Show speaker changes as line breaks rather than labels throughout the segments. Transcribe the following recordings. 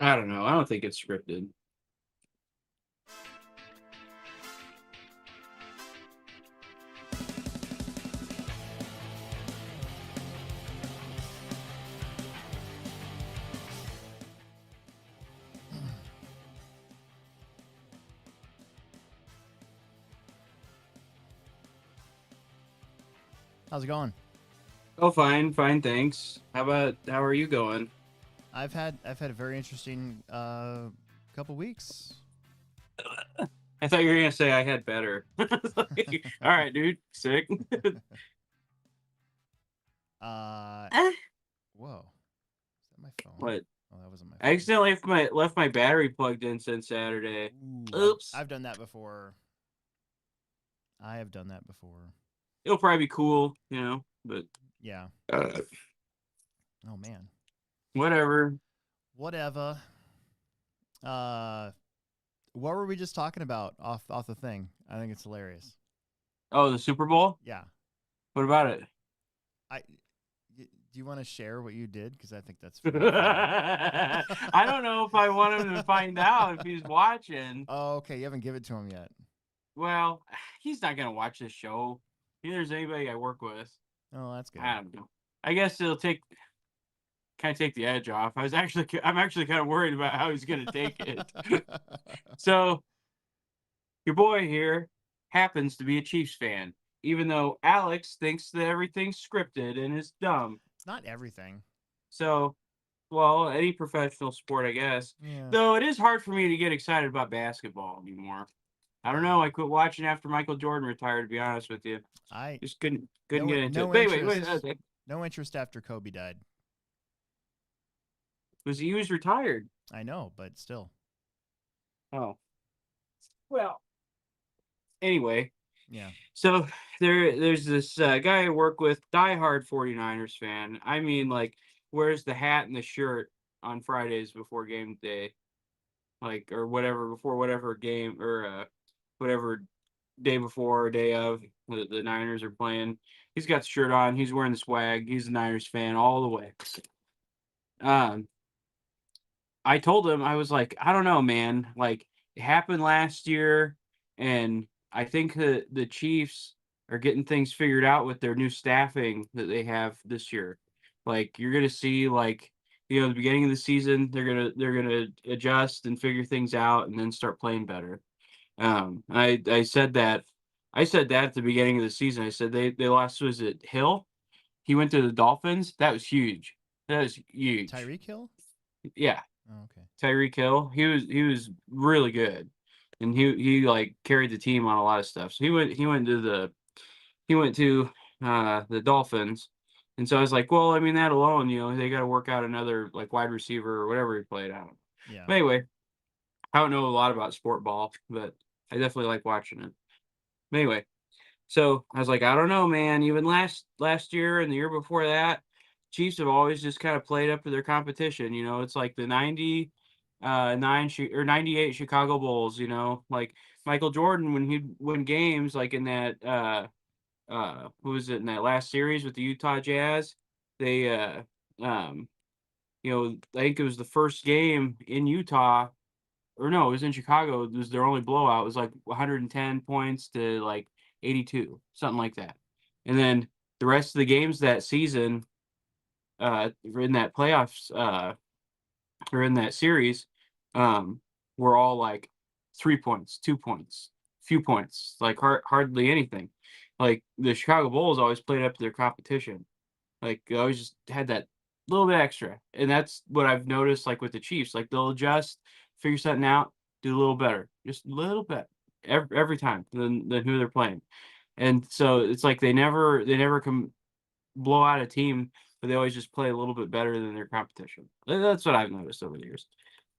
I don't know. I don't think it's scripted.
How's it going?
Oh, fine, fine, thanks. How are you going?
I've had a very interesting couple weeks.
I thought you were gonna say I had better. All right, dude, sick.
uh
Eh,
Whoa. Is that my phone?
what?
Oh, that wasn't my
I
phone.
accidentally left my battery plugged in since Saturday.
Ooh, I've
Oops.
I've done that before. I have done that before.
It'll probably be cool, but
Yeah.
uh,
Oh man.
whatever.
Whatever. Uh what were we just talking about off the thing? I think it's hilarious.
Oh, the Super Bowl.
Yeah.
What about it?
I do you want to share what you did cuz I think that's really funny.
I don't know if I want him to find out if he's watching.
Oh, okay, you haven't given it to him yet.
Well, he's not gonna watch this show. Neither is anybody I work with.
Oh, that's good.
I don't know. I guess it'll take the edge off. I'm actually kind of worried about how he's gonna take it. So your boy here happens to be a Chiefs fan, even though Alex thinks that everything's scripted and is dumb.
It's not everything.
So, well, any professional sport, I guess.
Yeah.
Though it is hard for me to get excited about basketball anymore. I don't know. I quit watching after Michael Jordan retired. To be honest with you,
I
just couldn't
no
get into it.
no
But anyway, wait,
interest. No interest after Kobe died.
he was retired?
I know, but still.
Oh, well. Anyway,
Yeah.
so there's this guy I work with, diehard 49ers fan. I mean, like, wears the hat and the shirt on Fridays before game day, like, or whatever, before whatever game or whatever day before or day of the Niners are playing. He's got the shirt on. He's wearing the swag. He's a Niners fan all the way. Um, I told him, I was like, I don't know, man. Like, it happened last year, and I think the Chiefs are getting things figured out with their new staffing that they have this year. Like, you're gonna see, like, the beginning of the season, they're gonna adjust and figure things out, and then start playing better. I said that at the beginning of the season. I said they lost, was it Hill? He went to the Dolphins. That was huge. That was huge.
Tyreek Hill?
Yeah,
Oh, okay.
Tyreek Hill. He was really good, and he like carried the team on a lot of stuff. So he went to the Dolphins, and so I was like, well, I mean that alone, they got to work out another like wide receiver or whatever he played out.
Yeah.
But anyway, I don't know a lot about sport ball, but I definitely like watching it. But anyway, so I was like, I don't know, man. Even last year and the year before that, Chiefs have always just kind of played up to their competition. It's like the 98 Chicago Bulls. Like Michael Jordan when he'd win games, like in that who was it in that last series with the Utah Jazz? They um I think it was the first game in Utah, or no, it was in Chicago. It was their only blowout. It was like 110 points to like 82, something like that. And then the rest of the games that season, in that playoffs, or in that series, um, were all like 3 points, 2 points, few points, like hardly anything. Like the Chicago Bulls always played up to their competition. Like they always just had that little bit extra, and that's what I've noticed. Like with the Chiefs, like they'll adjust, figure something out, do a little better, just a little bit every time than who they're playing. And so it's like they never can blow out a team, but they always just play a little bit better than their competition. That's what I've noticed over the years.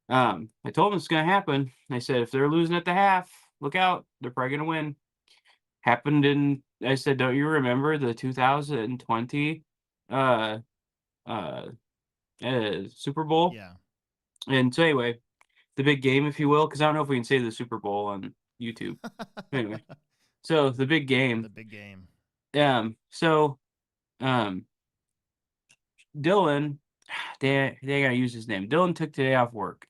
I told them it's gonna happen. I said if they're losing at the half, look out, they're probably gonna win. Happened in I said, don't you remember the 2020 uh uh Super Bowl?
Yeah.
And so anyway, the big game, if you will, because I don't know if we can say the Super Bowl on YouTube. Anyway, so the big
The
game.
big game.
So um Dylan they gotta use his name. Dylan took today off work.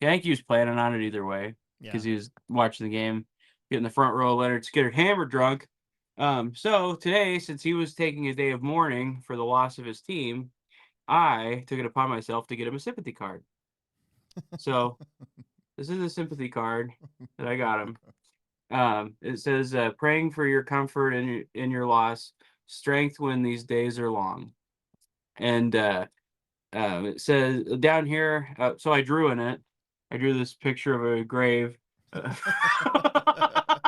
Yeah, I think he was planning on it either way
Yeah.
because he was watching the game, getting the front row of Leonard Skinner hammered drunk. So today, since he was taking a day of mourning for the loss of his team, I took it upon myself to get him a sympathy card. So this is a sympathy card that I got him. It says, "Praying for your comfort in your loss, strength when these days are long." And it says down here. So I drew in it. I drew this picture of a grave. uh,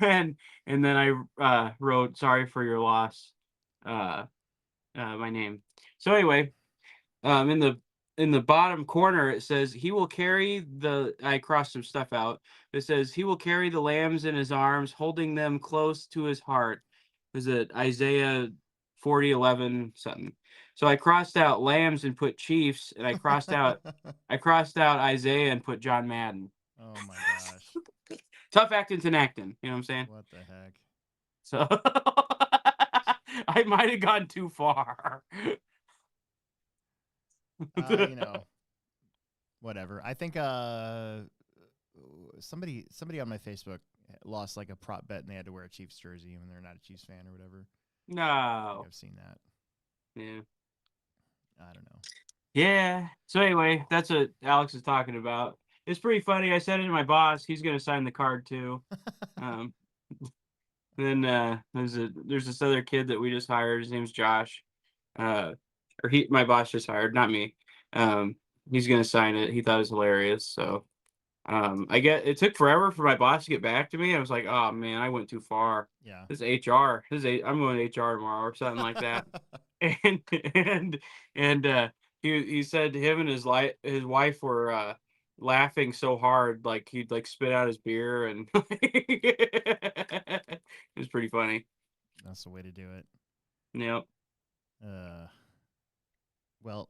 and then I wrote sorry for your loss, uh, my name. So anyway, in the bottom corner it says he will carry the. I crossed some stuff out. It says he will carry the lambs in his arms, holding them close to his heart. Is it Isaiah 40:11 something? So I crossed out lambs and put Chiefs, and I crossed out Isaiah and put John Madden.
Oh my gosh.
Tough acting to acting, you know what I'm saying?
What the heck?
So I might have gone too far.
You know, whatever. I think somebody on my Facebook lost like a prop bet and they had to wear a Chiefs jersey even they're not a Chiefs fan or whatever. I think
No.
I've seen that.
Yeah.
I don't know.
Yeah. So anyway, that's what Alex is talking about. It's pretty funny. I sent it to my boss. He's gonna sign the card too. Um, then there's this other kid that we just hired. His name's Josh. Or my boss just hired, not me. He's gonna sign it. He thought it was hilarious. So it took forever for my boss to get back to me. I was like, oh man, I went too far.
Yeah.
This is HR. I'm going to HR tomorrow or something like that. And and and he said him and his wife were laughing so hard like he'd like spit out his beer and it was pretty funny.
That's the way to do it.
Yep.
Well,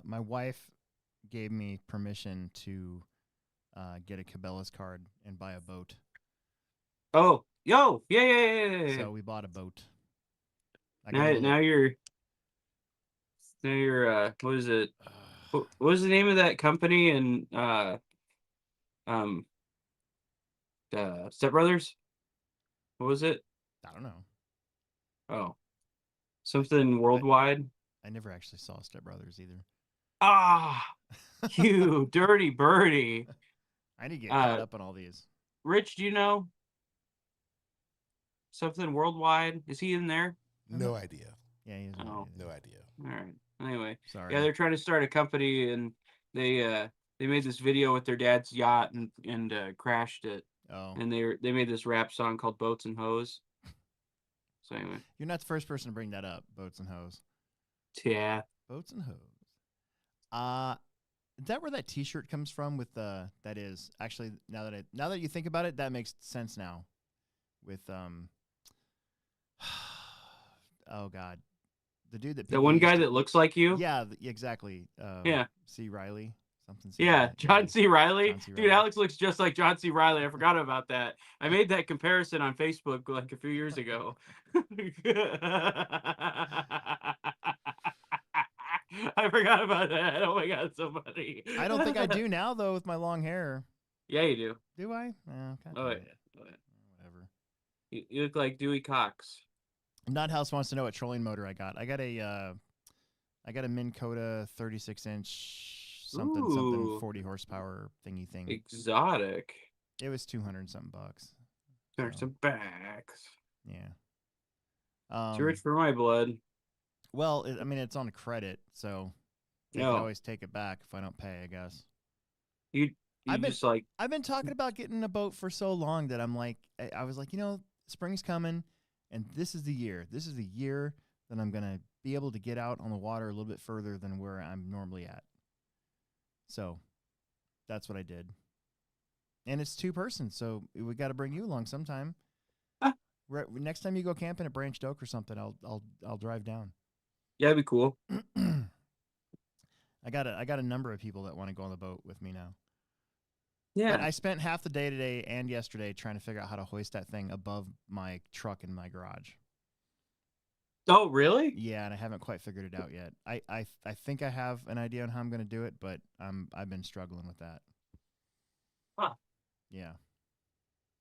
my wife gave me permission to get a Cabela's card and buy a boat.
Oh, yo, yeah.
So we bought a boat. I got
Now
a little.
you're what is it? What was the name of that company in um Step Brothers? What was it?
I don't know.
Oh, something worldwide.
I never actually saw Step Brothers either.
Ah, you dirty birdie.
I need to get caught up on all these.
Rich, do you know something worldwide? Is he in there?
No idea.
Yeah, he's
Oh.
No idea.
All right. Anyway,
sorry.
yeah, they're trying to start a company, and they made this video with their dad's yacht and crashed it.
Oh.
And they made this rap song called "Boats and Hoes." So anyway,
you're not the first person to bring that up. Boats and hoes.
Yeah.
Boats and hoes. Is that where that T-shirt comes from? With that is actually now that you think about it, that makes sense now. With oh god, the dude that
The one guy that looks like you.
Yeah, exactly.
Yeah.
C. Riley. Something.
Yeah, John C. Riley.
John C.
Dude,
Riley.
Alex looks just like John C. Riley. I forgot about that. I made that comparison on Facebook like a few years ago. I forgot about that. Oh my god, so funny.
I don't think I do now though with my long hair.
Yeah, you do.
Do I?
Oh yeah.
Whatever.
You look like Dewey Cox.
Nuthouse wants to know what trolling motor I got. I got a Minn Kota 36-inch something 40 horsepower thingy thing.
Exotic.
It was 200 something bucks.
There's some backs.
Yeah.
Too rich for my blood.
Well, I mean, it's on credit, so they can always take it back if I don't pay, I guess. I've been talking about getting a boat for so long that I'm like, I was like, spring's coming, and this is the year. This is the year that I'm gonna be able to get out on the water a little bit further than where I'm normally at. So that's what I did. And it's 2 persons, so we got to bring you along sometime. Next time you go camping at Branched Oak or something, I'll drive down.
Yeah, that'd be cool.
I got a number of people that want to go on the boat with me now.
Yeah.
But I spent half the day today and yesterday trying to figure out how to hoist that thing above my truck in my garage.
Oh, really?
Yeah, and I haven't quite figured it out yet. I think I have an idea on how I'm going to do it, but I've been struggling with that.
Huh.
Yeah.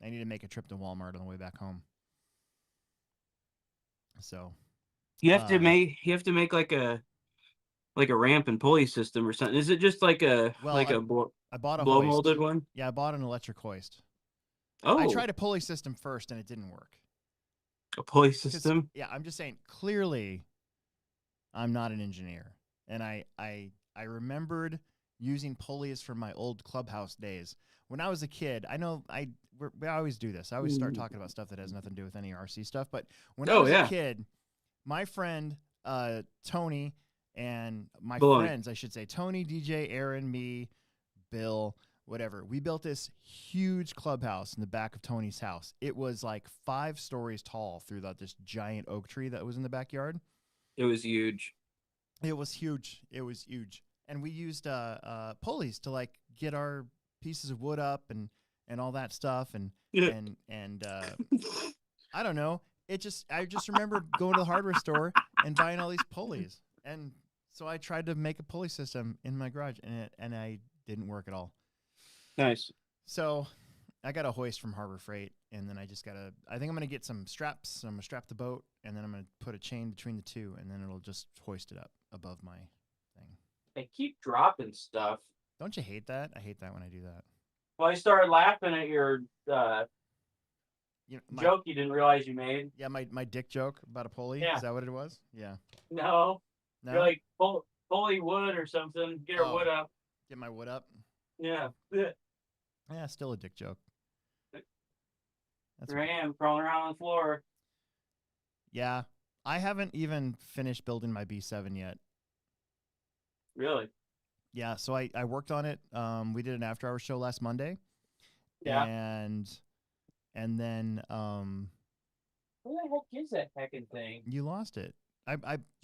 I need to make a trip to Walmart on the way back home. So
you have to make like a ramp and pulley system or something. Is it just like a
well, I bought a
blow
hoist.
molded one?
Yeah, I bought an electric hoist. I
Oh,
tried a pulley system first and it didn't work.
a pulley system.
Yeah, I'm just saying. Clearly, I'm not an engineer, and I remembered using pulleys from my old clubhouse days when I was a kid. I know we always do this. I always start talking about stuff that has nothing to do with any RC stuff. But when I was a kid, my friend Tony and my friends, I should say, Tony, DJ, Aaron, me, Bill, whatever. We built this huge clubhouse in the back of Tony's house. It was like 5 stories tall through this giant oak tree that was in the backyard.
It was huge.
It was huge. It was huge. And we used pulleys to like get our pieces of wood up and all that stuff. And I don't know. I just remember going to the hardware store and buying all these pulleys. And so I tried to make a pulley system in my garage, and I didn't work at all.
Nice.
So I got a hoist from Harbor Freight, and then I think I'm going to get some straps. I'm going to strap the boat, and then I'm going to put a chain between the two, and then it'll just hoist it up above my thing.
They keep dropping stuff.
Don't you hate that? I hate that when I do that.
Well, I started laughing at your joke you didn't realize you made.
Yeah, my dick joke about a pulley. Yeah. Is that what it was? Yeah.
No. You're like pulley wood or something. Get your wood up.
Get my wood up.
Yeah.
Yeah, still a dick joke.
Here I am crawling around on the floor.
Yeah, I haven't even finished building my B7 yet.
Really?
Yeah, so I worked on it. We did an after-hours show last Monday.
Yeah.
And then
where the heck is that heckin' thing?
You lost it.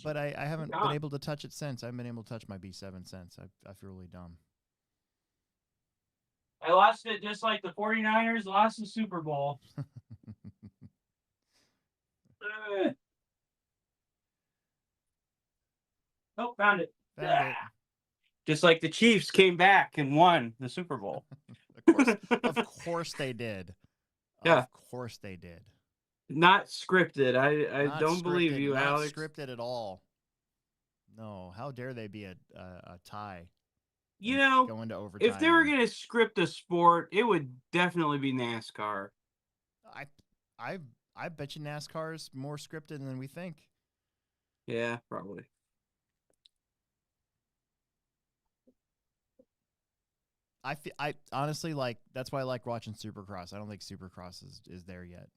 But I haven't been able to touch it since. I haven't been able to touch my B7 since. I feel really dumb.
I lost it just like the 49ers lost the Super Bowl. Oh, found it.
Found it.
Just like the Chiefs came back and won the Super Bowl.
Of course they did.
Yeah.
Of course they did.
Not scripted. I don't believe you, Alex.
Not scripted at all. No. How dare they be a tie?
You know,
go into overtime.
If they were going to script a sport, it would definitely be NASCAR.
I bet you NASCAR is more scripted than we think.
Yeah, probably.
I honestly like. That's why I like watching Supercross. I don't think Supercross is there yet.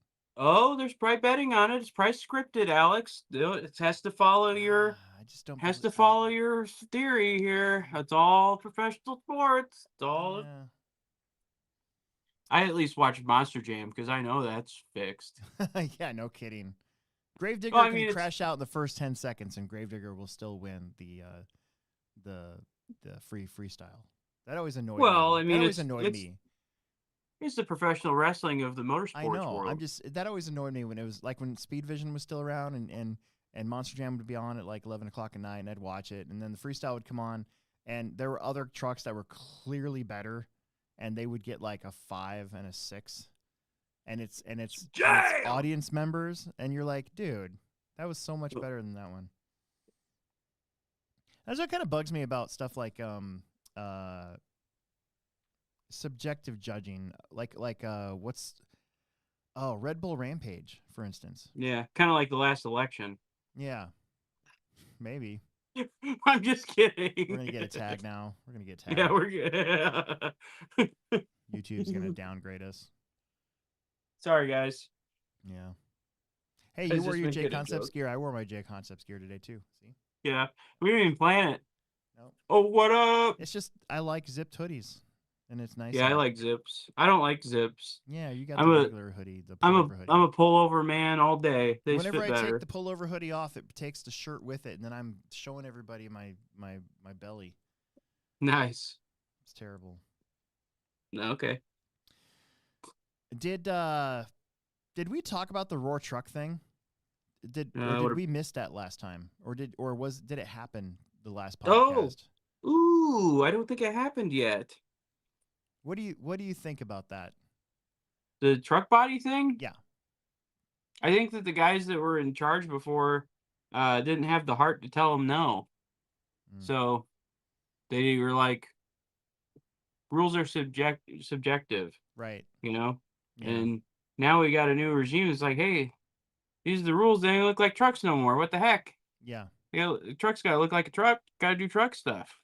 Oh, there's probably betting on it. It's probably scripted, Alex. It has to follow your.
I just don't.
Has to follow your theory here. It's all professional sports. It's all.
Yeah.
I at least watch Monster Jam because I know that's fixed.
Yeah, no kidding. Gravedigger can crash out in the first 10 seconds, and Gravedigger will still win the freestyle. That always annoyed me.
Well, I mean,
that always annoyed me.
It's the professional wrestling of the motorsports
I know.
world.
That always annoyed me when it was like when Speed Vision was still around and Monster Jam would be on at like 11 o'clock at night, and I'd watch it, and then the freestyle would come on, and there were other trucks that were clearly better, and they would get like a 5 and a 6, and it's audience members, and you're like, dude, that was so much better than that one. That's what kind of bugs me about stuff like subjective judging, like Red Bull Rampage, for instance.
Yeah, kind of like the last election.
Yeah, maybe.
I'm just kidding.
We're gonna get a tag now. We're gonna get tagged.
Yeah, we're good.
YouTube's gonna downgrade us.
Sorry, guys.
Yeah. Hey, you wore your J Concepts gear. I wore my J Concepts gear today too. See?
Yeah, we didn't even plan it.
Nope.
Oh, what up?
It's just I like zipped hoodies, and it's nice.
Yeah, I like zips. I don't like zips.
Yeah, you got the regular hoodie.
I'm a pullover man all day. They
Whenever
fit better.
Take the pullover hoodie off, it takes the shirt with it, and then I'm showing everybody my belly.
Nice.
It's terrible.
Okay.
Did we talk about the Roar truck thing? Did we miss that last time, or did it happen the last
Oh,
podcast?
ooh, I don't think it happened yet.
What do you think about that?
The truck body thing?
Yeah.
I think that the guys that were in charge before didn't have the heart to tell them no. So they were like, rules are subjective,
right?
You know,
Yeah.
and now we got a new regime. It's like, hey, these are the rules. They don't look like trucks no more. What the heck?
Yeah.
Trucks got to look like a truck. Got to do truck stuff.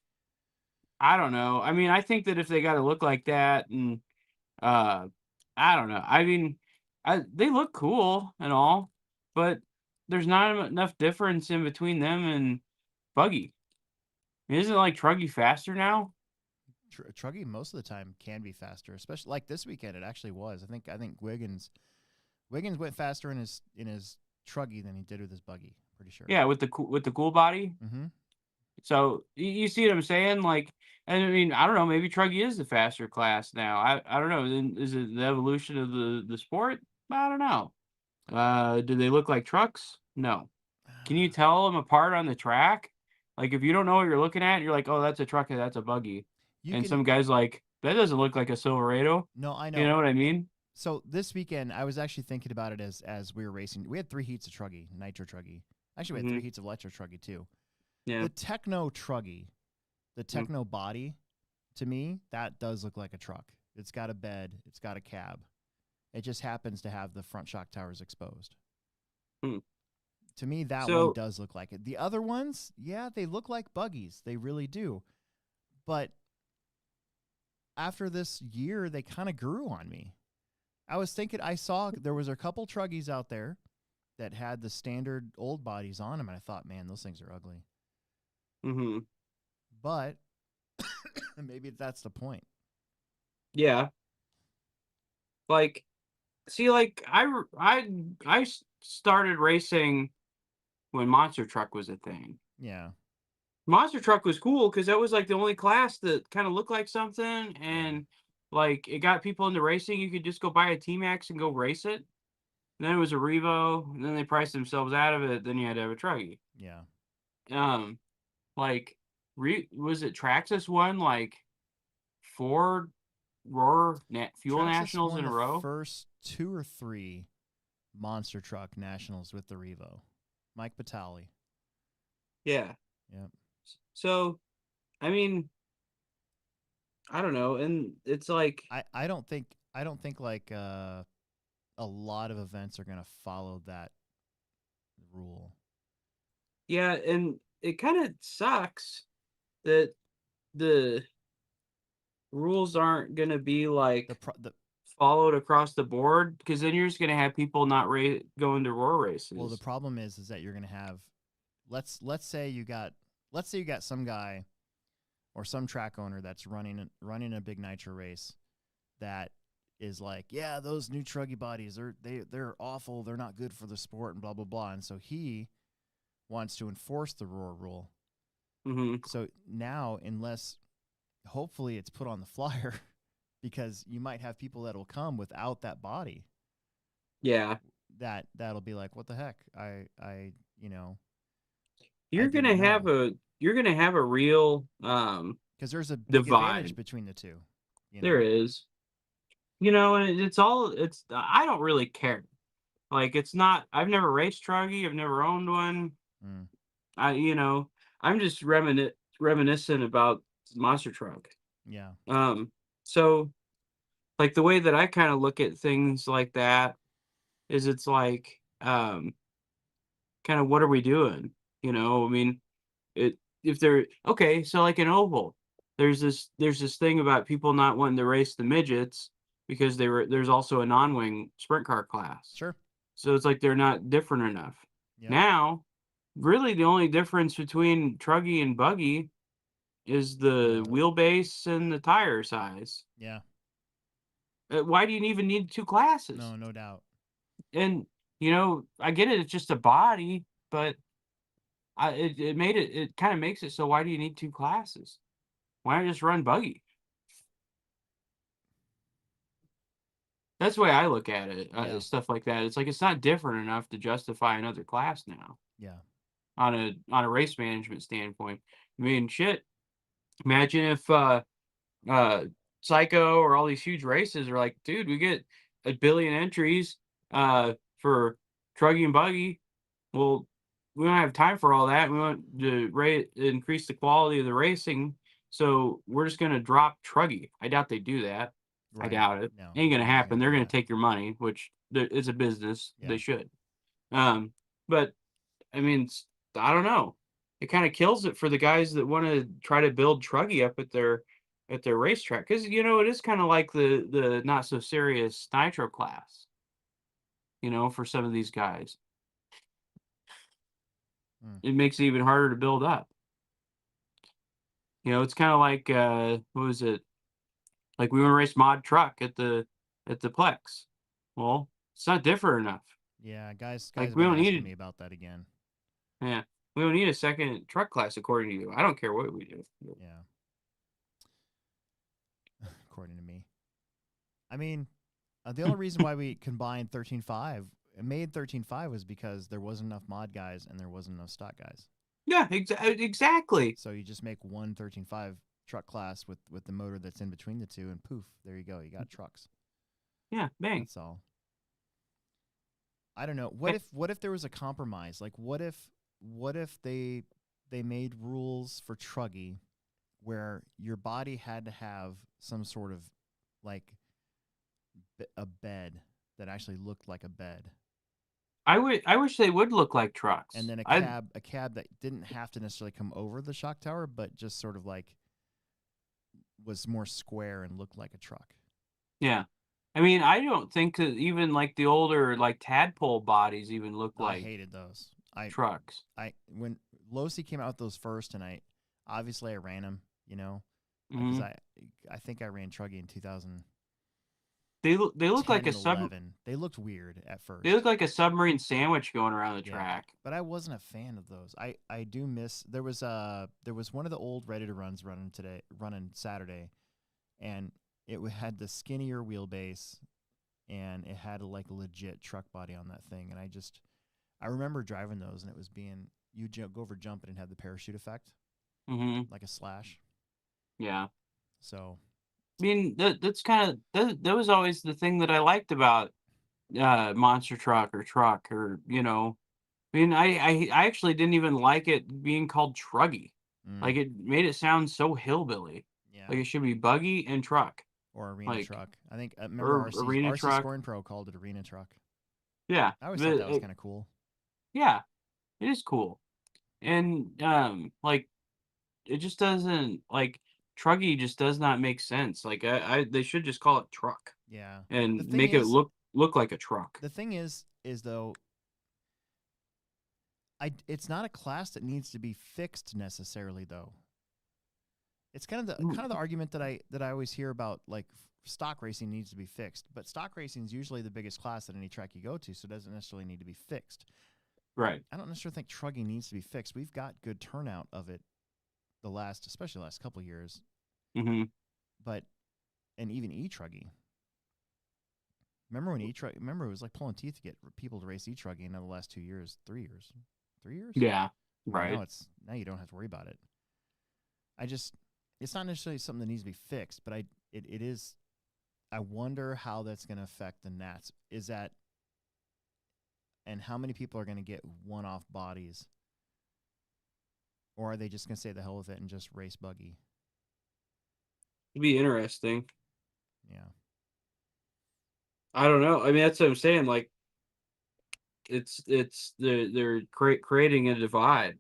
I don't know. I mean, I think that if they got to look like that, and uh, I don't know. I mean, they look cool and all, but there's not enough difference in between them and Buggy. Isn't like Truggy faster now?
Truggy most of the time can be faster, especially like this weekend. It actually was. I think Wiggins went faster in his Truggy than he did with his Buggy. Pretty sure.
Yeah, with the cool body.
Mm-hmm.
So you see what I'm saying? Like, I mean, I don't know. Maybe Truggy is the faster class now. I don't know. Is it the evolution of the sport? I don't know. Do they look like trucks? No. Can you tell them apart on the track? Like, if you don't know what you're looking at, you're like, oh, that's a truck and that's a buggy. Some guys like, that doesn't look like a Silverado.
No, I know.
You know what I mean?
So this weekend, I was actually thinking about it as we were racing. We had 3 heats of Truggy, Nitro Truggy. Actually, we had 3 heats of Electro Truggy too.
Yeah.
The Techno Truggy, the Techno body, to me, that does look like a truck. It's got a bed. It's got a cab. It just happens to have the front shock towers exposed. To me, that one does look like it. The other ones, yeah, they look like buggies. They really do. But after this year, they kind of grew on me. I was thinking, I saw there was a couple Truggies out there that had the standard old bodies on them, and I thought, man, those things are ugly.
Mm-hmm.
But maybe that's the point.
Yeah. Like, see, like I started racing when Monster Truck was a thing.
Yeah.
Monster Truck was cool because that was like the only class that kind of looked like something, and like it got people into racing. You could just go buy a T-Max and go race it. And then it was a Revo, and then they priced themselves out of it. Then you had to have a Truggy.
Yeah.
Like, was it Traxxas won like 4 Roar Fuel
Traxxas
Nationals
won
in a
the
row?
first 2 or 3 Monster Truck Nationals with the Revo. Mike Batali.
Yeah.
Yep.
So, I mean, I don't know, and it's like
I don't think like a lot of events are gonna follow that rule.
Yeah, and it kind of sucks that the rules aren't gonna be like followed across the board, because then you're just gonna have people not going to roar races.
Well, the problem is that you're gonna have, let's say you got some guy or some track owner that's running a big nitro race that is like, yeah, those new Truggy bodies they're awful, they're not good for the sport, and blah blah blah, and so he wants to enforce the roar rule. So now, unless hopefully it's put on the flyer, because you might have people that will come without that body.
Yeah.
That'll be like, what the heck? I
You're gonna have a real
because there's a big advantage between the two.
There is. And it's I don't really care. Like, it's not, I've never raced Truggy, I've never owned one. I'm just reminiscent about Monster Truck.
Yeah.
So like the way that I kind of look at things like that is, it's like kind of, what are we doing? I mean, if they're okay, so like an oval, there's this thing about people not wanting to race the midgets because there's also a non-wing sprint car class.
Sure.
So it's like they're not different enough. Yep. Now, really the only difference between Truggy and Buggy is the wheelbase and the tire size.
Yeah.
Why do you even need 2 classes?
No doubt.
And I get it, it's just a body, but it kind of makes it so, why do you need 2 classes? Why not just run Buggy? That's the way I look at it.
Yeah.
Stuff like that. It's like it's not different enough to justify another class now.
Yeah.
On a race management standpoint. I mean, shit. Imagine if uh Psycho or all these huge races are like, dude, we get a billion entries for Truggy and Buggy. Well, we don't have time for all that. We want to increase the quality of the racing, so we're just gonna drop Truggy. I doubt they do that. I
Right.
doubt it.
No,
Ain't gonna
they're not gonna
happen. They're
do
gonna
that.
take your money, which is a business.
Yeah.
They should. But I mean, I don't know. It kind of kills it for the guys that want to try to build Truggy up at their racetrack, because it is kind of like the not so serious nitro class. For some of these guys,
Mm.
it makes it even harder to build up. It's kind of like what was it? Like we want to race mod truck at the Plex. Well, it's not different enough.
Yeah, guys
Like
have
we
been
don't
asking
need
me about that again.
Yeah, we don't need a second truck class according to you. I don't care what we do.
Yeah. According to me. I mean, the only reason why we combined 13.5 and made 13.5 was because there wasn't enough mod guys and there wasn't enough stock guys.
Yeah, exactly.
So you just make one 13.5 truck class with the motor that's in between the two, and poof, there you go. You got trucks.
Yeah, bang.
That's all. I don't know.
Eh,
What if there was a compromise? Like what if they made rules for Truggy where your body had to have some sort of like a bed that actually looked like a bed,
I wish they would look like trucks.
and then
I
a cab that didn't have to necessarily come over the shock tower, but just sort of like was more square and looked like a truck.
Yeah. I mean, I don't think that even like the older like tadpole bodies even look
I
like
hated those.
trucks.
When Losi came out with those first, and I ran them, because
Hmm.
I think I ran Truggy in 2010
They look like a
and 11. They looked weird at
they look
first.
like a submarine sandwich going around the
Yeah,
track.
but I wasn't a fan of those. I do miss there was one of the old Ready to Runs running Saturday, and had the skinnier wheelbase, and it had like a legit truck body on that thing, and I remember driving those, and it was being go over jumping and have the parachute effect,
Hmm.
like a slash.
Yeah.
So
I mean, that's kind of that was always the thing that I liked about monster truck or. I mean, I actually didn't even like it being called Truggy.
mm,
Like it made it sound so hillbilly.
yeah,
Like it should be buggy and truck.
or arena
Like
truck. I think remember
or arena
RC
truck.
Scoring Pro called it arena truck.
Yeah.
I always
But
thought that was kind of cool.
yeah, it is cool. And like it just doesn't like Truggy just does not make sense. Like I they should just call it truck
Yeah. The
and
thing
make it
is,
look like a truck.
though, it's not a class that needs to be fixed necessarily, though. It's kind of
Mm.
the argument that I always hear about, like stock racing needs to be fixed, but stock racing is usually the biggest class at any track you go to, so it doesn't necessarily need to be fixed.
Right.
I don't necessarily think trugging needs to be fixed. We've got good turnout of it especially the last couple of years,
Hmm.
but and even e-truggy. Remember when remember it was like pulling teeth to get people to race e-truggy in the last 2 years, 3 years. 3 years?
Yeah.
I mean,
Right.
now you don't have to worry about it. It's not necessarily something that needs to be fixed, but it is. I wonder how that's going to affect the Nats. And how many people are going to get one-off bodies, or are they just going to say the hell with it and just race buggy?
It'd be interesting.
Yeah.
I don't know. I mean, that's what I'm saying. Like, they're creating a divide.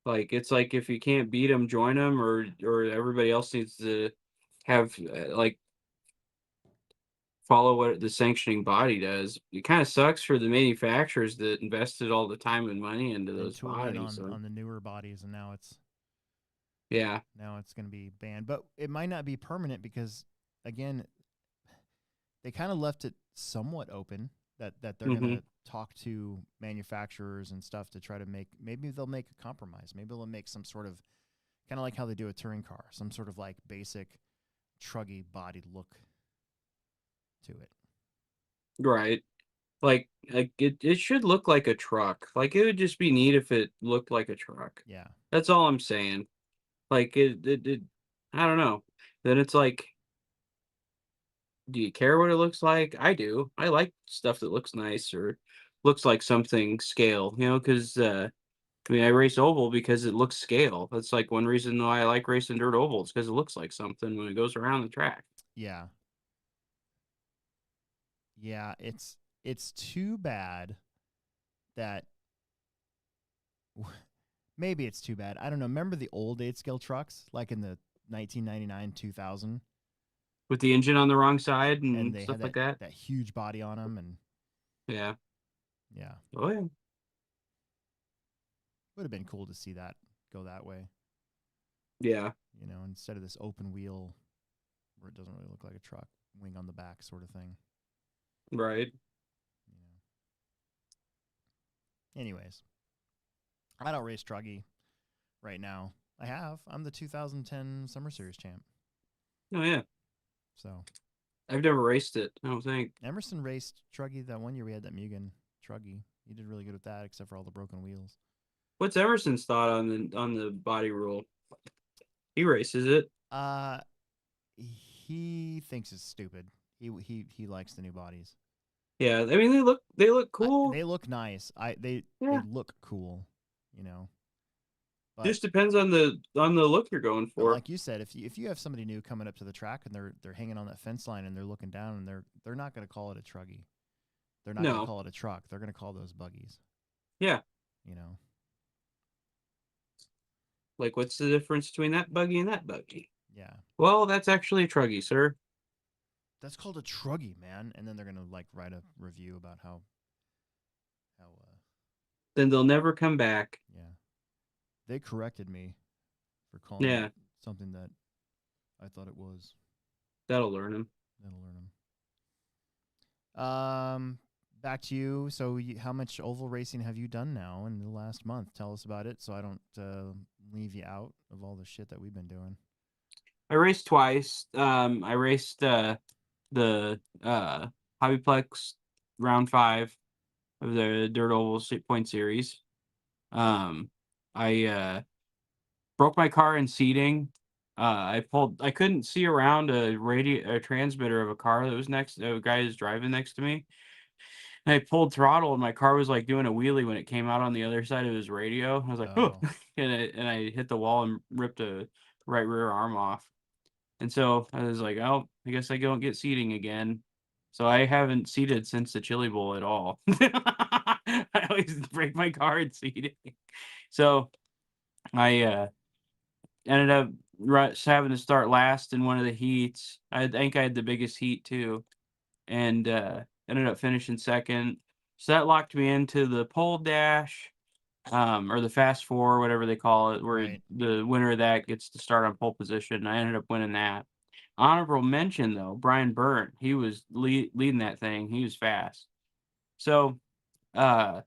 Like, it's like if you can't beat them, join them, or everybody else needs to have like follow what the sanctioning body does. It kind of sucks for the manufacturers that invested all the time and money into
And
those
tooling
bodies. So
on the newer bodies, and
yeah.
now it's going to be banned, but it might not be permanent because, again, they kind of left it somewhat open that they're going
Hmm.
to talk to manufacturers and stuff to try to maybe they'll make a compromise. Maybe they'll make some sort of, kind of like how they do a touring car, some sort of like basic truggy body look to it.
Right. Like it should look like a truck. Like it would just be neat if it looked like a truck.
Yeah.
That's all I'm saying. Like it I don't know. Then it's like, do you care what it looks like? I do. I like stuff that looks nice or looks like something scale, because I mean, I race oval because it looks scale. That's like one reason why I like racing dirt ovals because it looks like something when it goes around the track.
Yeah. Yeah, it's too bad that maybe it's too bad. I don't know. Remember the old 8 scale trucks like in the 1999 2000
With the engine on the wrong side
and
and
they
stuff
had
like
that
that.
that huge body on them and
Yeah.
yeah.
Oh yeah.
Would have been cool to see that go that way.
Yeah.
Instead of this open wheel where it doesn't really look like a truck, wing on the back sort of thing.
Right.
Anyways, I don't race truggy right now. I have. I'm the 2010 Summer Series champ.
Oh yeah.
So
I've never raced it, I don't think.
Emerson raced truggy that one year we had that Mugen truggy. He did really good with that, except for all the broken wheels.
What's Emerson's thought on the body rule? He races it.
He thinks it's stupid. He likes the new bodies.
Yeah, I mean they look cool.
They look nice. They look cool, But
just depends on the look you're going for.
But like you said, if you have somebody new coming up to the track and they're hanging on that fence line and they're looking down and they're not going to call it a truggy. They're not going to call it a truck. They're going to call those buggies.
Yeah.
You know.
Like, what's the difference between that buggy and that buggy?
Yeah.
Well, that's actually a truggy, sir.
That's called a truggy, man. And then they're gonna like write a review about how.
Then they'll never come back.
Yeah. They corrected me for calling it something that I thought it was.
That'll learn them.
Back to you. So, how much oval racing have you done now in the last month? Tell us about it, so I don't leave you out of all the shit that we've been doing.
I raced twice. I raced the Hobby Plex round 5 of the Dirt Oval Point Series. I broke my car in seating. I couldn't see around a transmitter of a car that was a guy who's driving next to me. And I pulled throttle and my car was like doing a wheelie when it came out on the other side of his radio. I was like, oh, and I hit the wall and ripped a right rear arm off. And so I was like, oh, I guess I don't get seating again. So I haven't seated since the Chili Bowl at all. I always break my car in seating. So I ended up having to start last in one of the heats. I think I had the biggest heat too, and ended up finishing second. So that locked me into the pole dash, or the fast four, whatever they call it, where the winner of that gets to start on pole position. I ended up winning that. Honorable mention though, Brian Byrne. He was leading that thing. He was fast. So I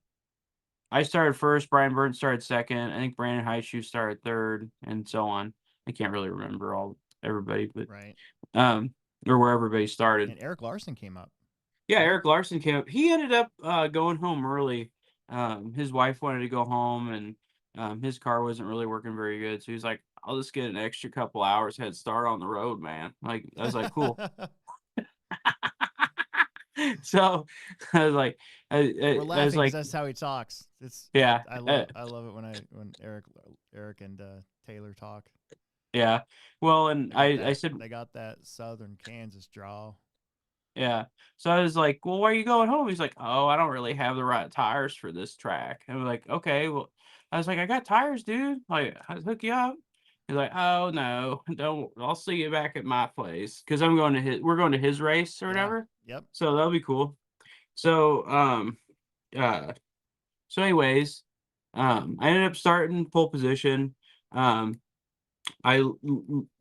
started first, Brian Byrne started second. I think Brandon Highshoe started third, and so on. I can't really remember everybody, but or where everybody started.
And Eric Larson came up.
Yeah, Eric Larson came up. He ended up going home early. His wife wanted to go home, and his car wasn't really working very good. So he's like, "I'll just get an extra couple hours head start on the road, man." Like I was like, "Cool." So I was like,
we're laughing because that's how he talks. I love it when Eric and Taylor talk.
Yeah, well, and I said
they got that Southern Kansas draw.
Yeah, so I was like, "Well, why are you going home?" He's like, "Oh, I don't really have the right tires for this track." And I was like, "Okay, well," I was like, "I got tires, dude. Like, I'll hook you up." He's like, "Oh no, don't. I'll see you back at my place because we're going to his race or whatever."
Yep.
So that'll be cool. So anyways, I ended up starting pole position. I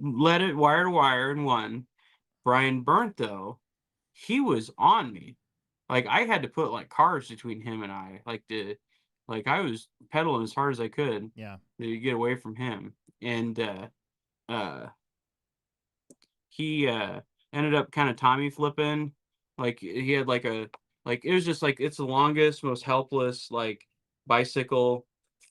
led it wire to wire and won. Brian Burnt though, he was on me. Like I had to put like cars between him and I. Like I was pedaling as hard as I could.
Yeah.
To get away from him. And he ended up kind of Tommy flipping Like he had like a it was just like it's the longest, most helpless like bicycle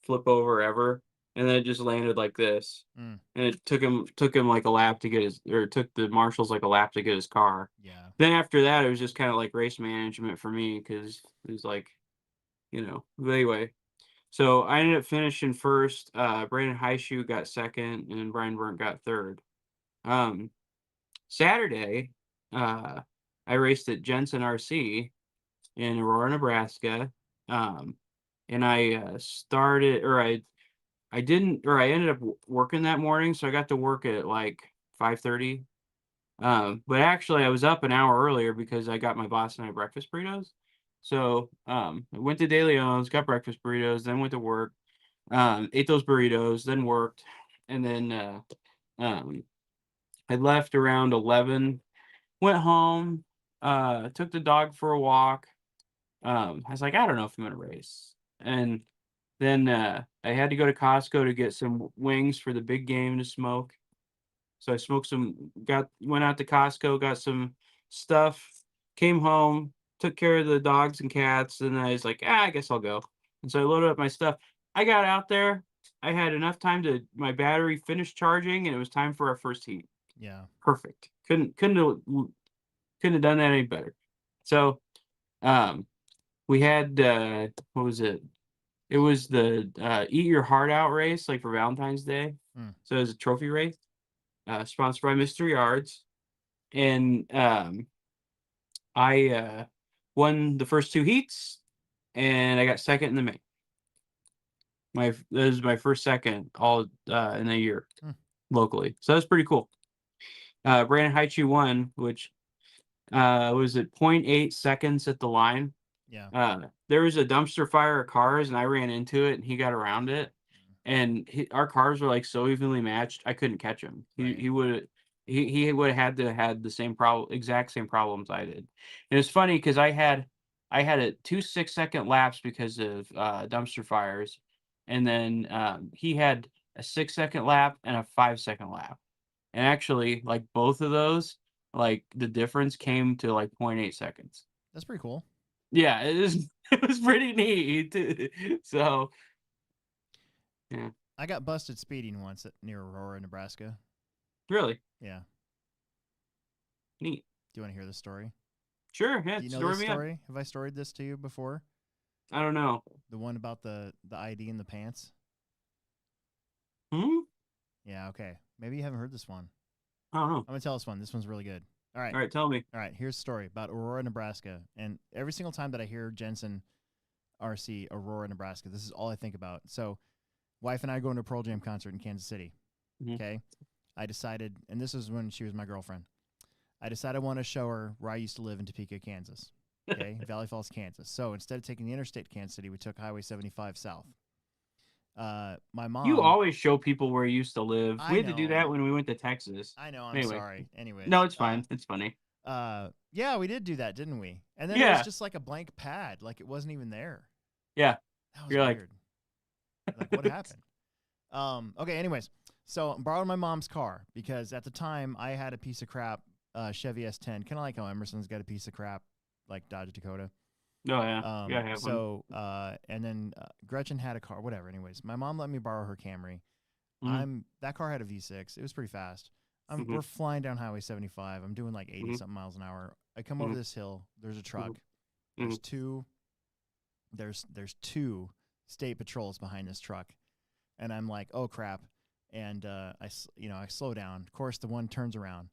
flip over ever, and then it just landed like this,
Mm,
and it took him like a lap to get his or it took the marshals like a lap to get his car.
yeah.
Then after that, it was just kind of like race management for me because it was like But anyway, so I ended up finishing first. Brandon Highshoe got second, and Brian Burnt got third. Um, Saturday, uh, I raced at Jensen RC in Aurora, Nebraska. Um, and I started, or I didn't, or I ended up working that morning, so I got to work at like 5:30. But actually, I was up an hour earlier because I got my boss and I breakfast burritos. So I went to De Leon's, got breakfast burritos, then went to work, ate those burritos, then worked, and then um, I left around 11, went home, took the dog for a walk. I was like, I don't know if I'm gonna race, and then I had to go to Costco to get some wings for the big game to smoke. So I smoked some, went out to Costco, got some stuff, came home, took care of the dogs and cats, and I was like, I guess I'll go. And so I loaded up my stuff. I got out there. I had enough time to my battery finish charging, and it was time for our first heat.
Yeah.
Perfect. Couldn't have done that any better. So we had what was it? It was the Eat Your Heart Out race, like for Valentine's Day.
Mm.
So it was a trophy race, sponsored by Mr. Yards. And I won the first two heats, and I got second in the main. That was my first second all in a year locally, so that's pretty cool. Brandon Haichu won, which was at 0.8 seconds at the line.
Yeah.
There was a dumpster fire of cars, and I ran into it, and he got around it, and our cars were like so evenly matched. I couldn't catch him.
Right.
He would have had to had the exact same problems I did. And it's funny because I had a 2 6-second laps because of dumpster fires, and then he had a 6-second lap and a 5-second lap. And actually, like both of those, like the difference came to like 0.8 seconds.
That's pretty cool.
Yeah, it is. It was pretty neat. So, yeah.
I got busted speeding once near Aurora, Nebraska.
Really
Yeah.
neat.
Do you want to hear the story?
Sure. Yeah.
Do you know
Story
this
me up.
story? Have I storied this to you before?
I don't know.
The one about the ID in the pants?
Hmm.
Yeah, okay. Maybe you haven't heard this one.
I don't know.
I'm going to tell this one. This one's really good. All right.
All right. Tell me.
All right. Here's a story about Aurora, Nebraska. And every single time that I hear Jensen RC, Aurora, Nebraska, this is all I think about. So, wife and I are going to a Pearl Jam concert in Kansas City.
Mhm.
Okay. I decided, and this was when she was my girlfriend. I decided I want to show her where I used to live in Topeka, Kansas. Okay. Valley Falls, Kansas. So instead of taking the interstate to Kansas City, we took Highway 75 south. My mom.
You always show people where you used to live.
I
We had to do that
know.
when we went to Texas.
I know. I'm
Anyway.
sorry. Anyways.
No, it's fine. It's funny.
Yeah, we did do that, didn't we? And then it
Yeah.
was just like a blank pad, like it wasn't even there.
Yeah.
That was
You're like-
weird. Like, what happened? Okay, anyways. So I borrowed my mom's car because at the time I had a piece of crap Chevy S10, kind of like how Emerson's got a piece of crap like Dodge Dakota.
Oh yeah. Yeah, I have one.
So and then Gretchen had a car, whatever. Anyways, my mom let me borrow her Camry.
Mhm.
That car had a V6. It was pretty fast.
Mhm.
We're flying down Highway 75. I'm doing like 80
Mhm.
something miles an hour. I come over
Mhm.
this hill. There's a truck.
Mhm.
There's two. There's two state patrols behind this truck, and I'm like, oh crap! And I slow down. Of course, the one turns around,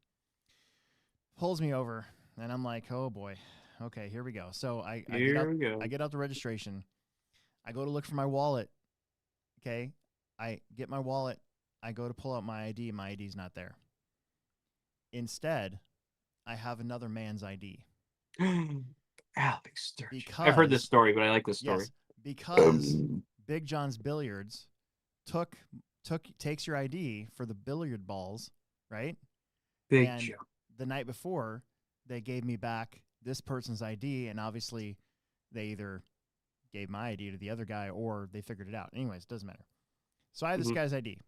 pulls me over, and I'm like, oh boy, okay, here we go. So I get out the registration. I go to look for my wallet. Okay, I get my wallet. I go to pull out my ID. My ID's not there. Instead, I have another man's ID.
Alex Sturgeon.
Because
I've heard this story, but I like this story.
Yes, because Big John's Billiards takes your ID for the billiard balls, right?
Big
and
John.
The night before, they gave me back this person's ID, and obviously, they either gave my ID to the other guy or they figured it out. Anyways, it doesn't matter. So I have this guy's ID.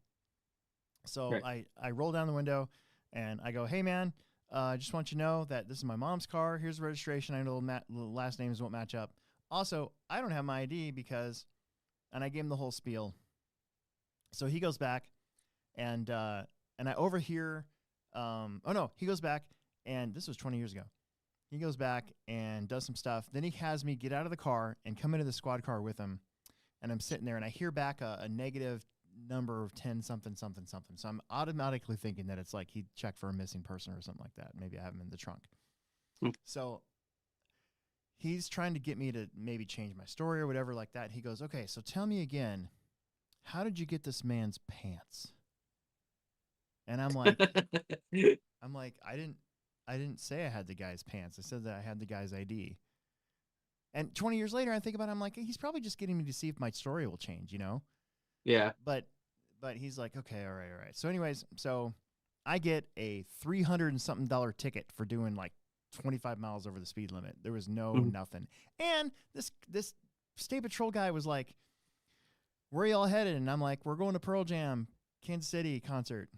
So
right.
I roll down the window and I go, hey man, I just want you to know that this is my mom's car. Here's the registration. I know the last names won't match up. Also, I don't have my ID because, and I gave him the whole spiel. So he goes back, and I overhear. He goes back, and this was 20 years ago. He goes back and does some stuff. Then he has me get out of the car and come into the squad car with him. And I'm sitting there, and I hear back a negative number of 10 something something something. So I'm automatically thinking that it's like he checked for a missing person or something like that. Maybe I have him in the trunk. So he's trying to get me to maybe change my story or whatever like that. He goes, okay, so tell me again, how did you get this man's pants? And I'm like, I didn't say I had the guy's pants. I said that I had the guy's ID. And 20 years later, I think about it, I'm like, he's probably just getting me to see if my story will change, you know?
Yeah.
But he's like, okay, all right. So anyways, so I get a $300 and something ticket for doing like 25 miles over the speed limit. There was nothing. And this state patrol guy was like, where are y'all headed? And I'm like, we're going to Pearl Jam, Kansas City concert.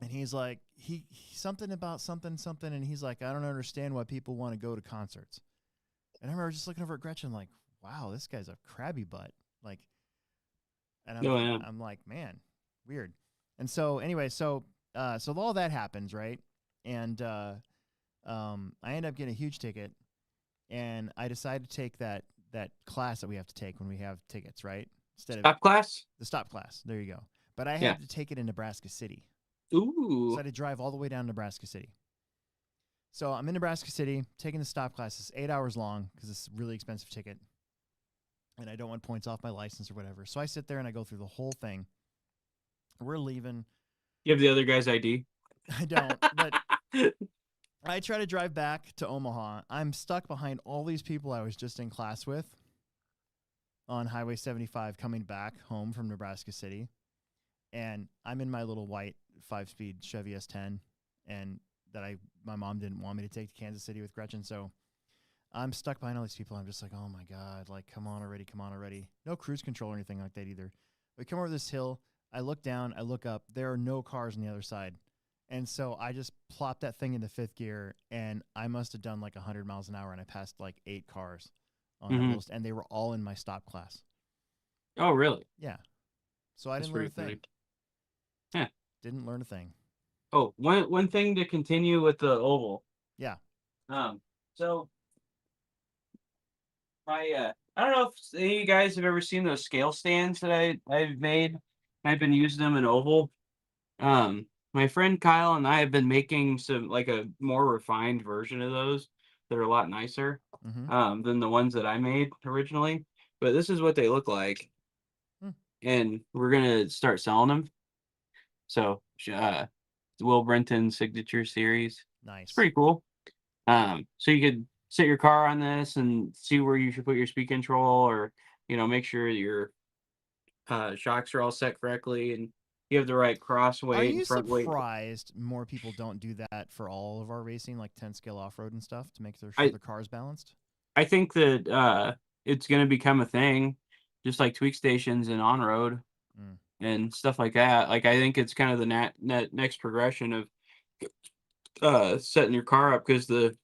And he's like, he something about something. And he's like, I don't understand why people want to go to concerts. And I remember just looking over at Gretchen like, wow, this guy's a crabby butt. Like, and I'm like, man, weird. And so anyway, so all that happens, right? And I end up getting a huge ticket, and I decide to take that class that we have to take when we have tickets, right? Instead
of class?
The stop class. There you go. But I had to take it in Nebraska City.
Ooh.
So I had to drive all the way down to Nebraska City. So I'm in Nebraska City, taking the stop class. It's 8 hours long because it's a really expensive ticket. And I don't want points off my license or whatever. So I sit there and I go through the whole thing. We're leaving.
You have the other guy's ID?
I don't, but I try to drive back to Omaha. I'm stuck behind all these people I was just in class with on Highway 75 coming back home from Nebraska City. And I'm in my little white 5-speed Chevy S10 and that my mom didn't want me to take to Kansas City with Gretchen. So I'm stuck behind all these people. I'm just like, oh my God, like, come on already. No cruise control or anything like that either. We come over this hill. I look down, I look up. There are no cars on the other side. And so I just plopped that thing into fifth gear, and I must have done like 100 miles an hour, and I passed like 8 cars on that little, and they were all in my stop class.
Oh, really?
Yeah. So I didn't learn a thing.
Yeah.
Didn't learn a thing.
Oh, one thing to continue with the oval.
Yeah.
So I don't know if any of you guys have ever seen those scale stands that I've made. I've been using them in oval. My friend Kyle and I have been making some like a more refined version of those that are a lot nicer than the ones that I made originally. But this is what they look like, and we're gonna start selling them. So, Will Brenton Signature Series.
Nice.
It's pretty cool. So you could set your car on this and see where you should put your speed control, or make sure your shocks are all set correctly and you have the right cross weight and front weight.
Are you surprised more people don't do that for all of our racing, like 10 scale off road and stuff, to make sure the car's balanced?
I think that it's going to become a thing, just like tweak stations and on road and stuff like that. Like, I think it's kind of the next progression of setting your car up, because the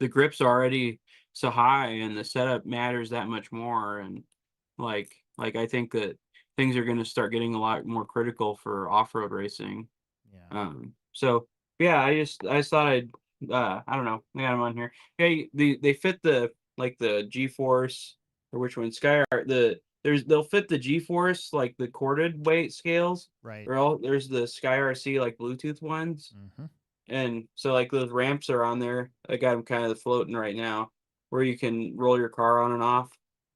grip's already so high and the setup matters that much more. And like I think that things are going to start getting a lot more critical for off-road racing.
Yeah.
So yeah, I just thought I don't know, I got them on here. Yeah, they fit the G-force, or which one? They'll fit the G-force, like the corded weight scales.
Right.
There's the Sky RC like Bluetooth ones. And so like those ramps are on there. I got them kind of floating right now, where you can roll your car on and off,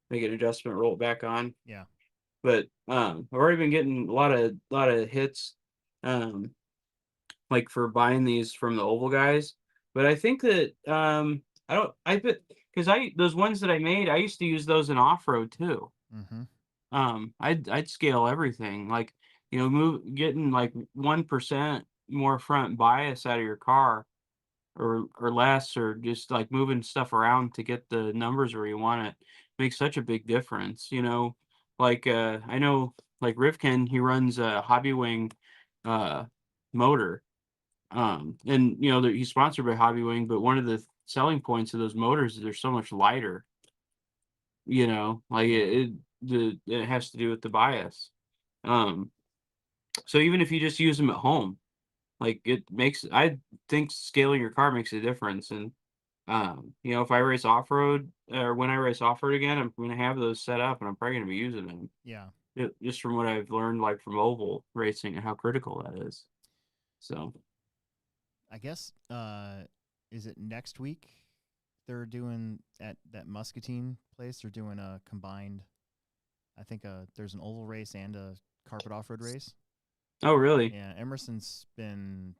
make an adjustment, roll it back on.
Yeah.
But I've already been getting a lot of hits, like for buying these from the Oval guys. But I think that because those ones that I made, I used to use those in off road too. I'd scale everything, like getting like 1% more front bias out of your car, or less, or just like moving stuff around to get the numbers where you want it, makes such a big difference. Like I know like Rivkin, he runs a Hobby Wing motor, And he's sponsored by Hobby Wing, but one of the selling points of those motors is they're so much lighter. Like it has to do with the bias. Um, so even if you just use them at home, like I think scaling your car makes a difference. And if I race off road or when I race off road again, I'm going to have those set up, and I'm probably going to be using them.
Yeah.
Just from what I've learned, like from oval racing and how critical that is. So
I guess is it next week? They're doing at that Muscatine place. They're doing a combined. I think there's an oval race and a carpet off road race.
Oh, really?
Yeah, Emerson's been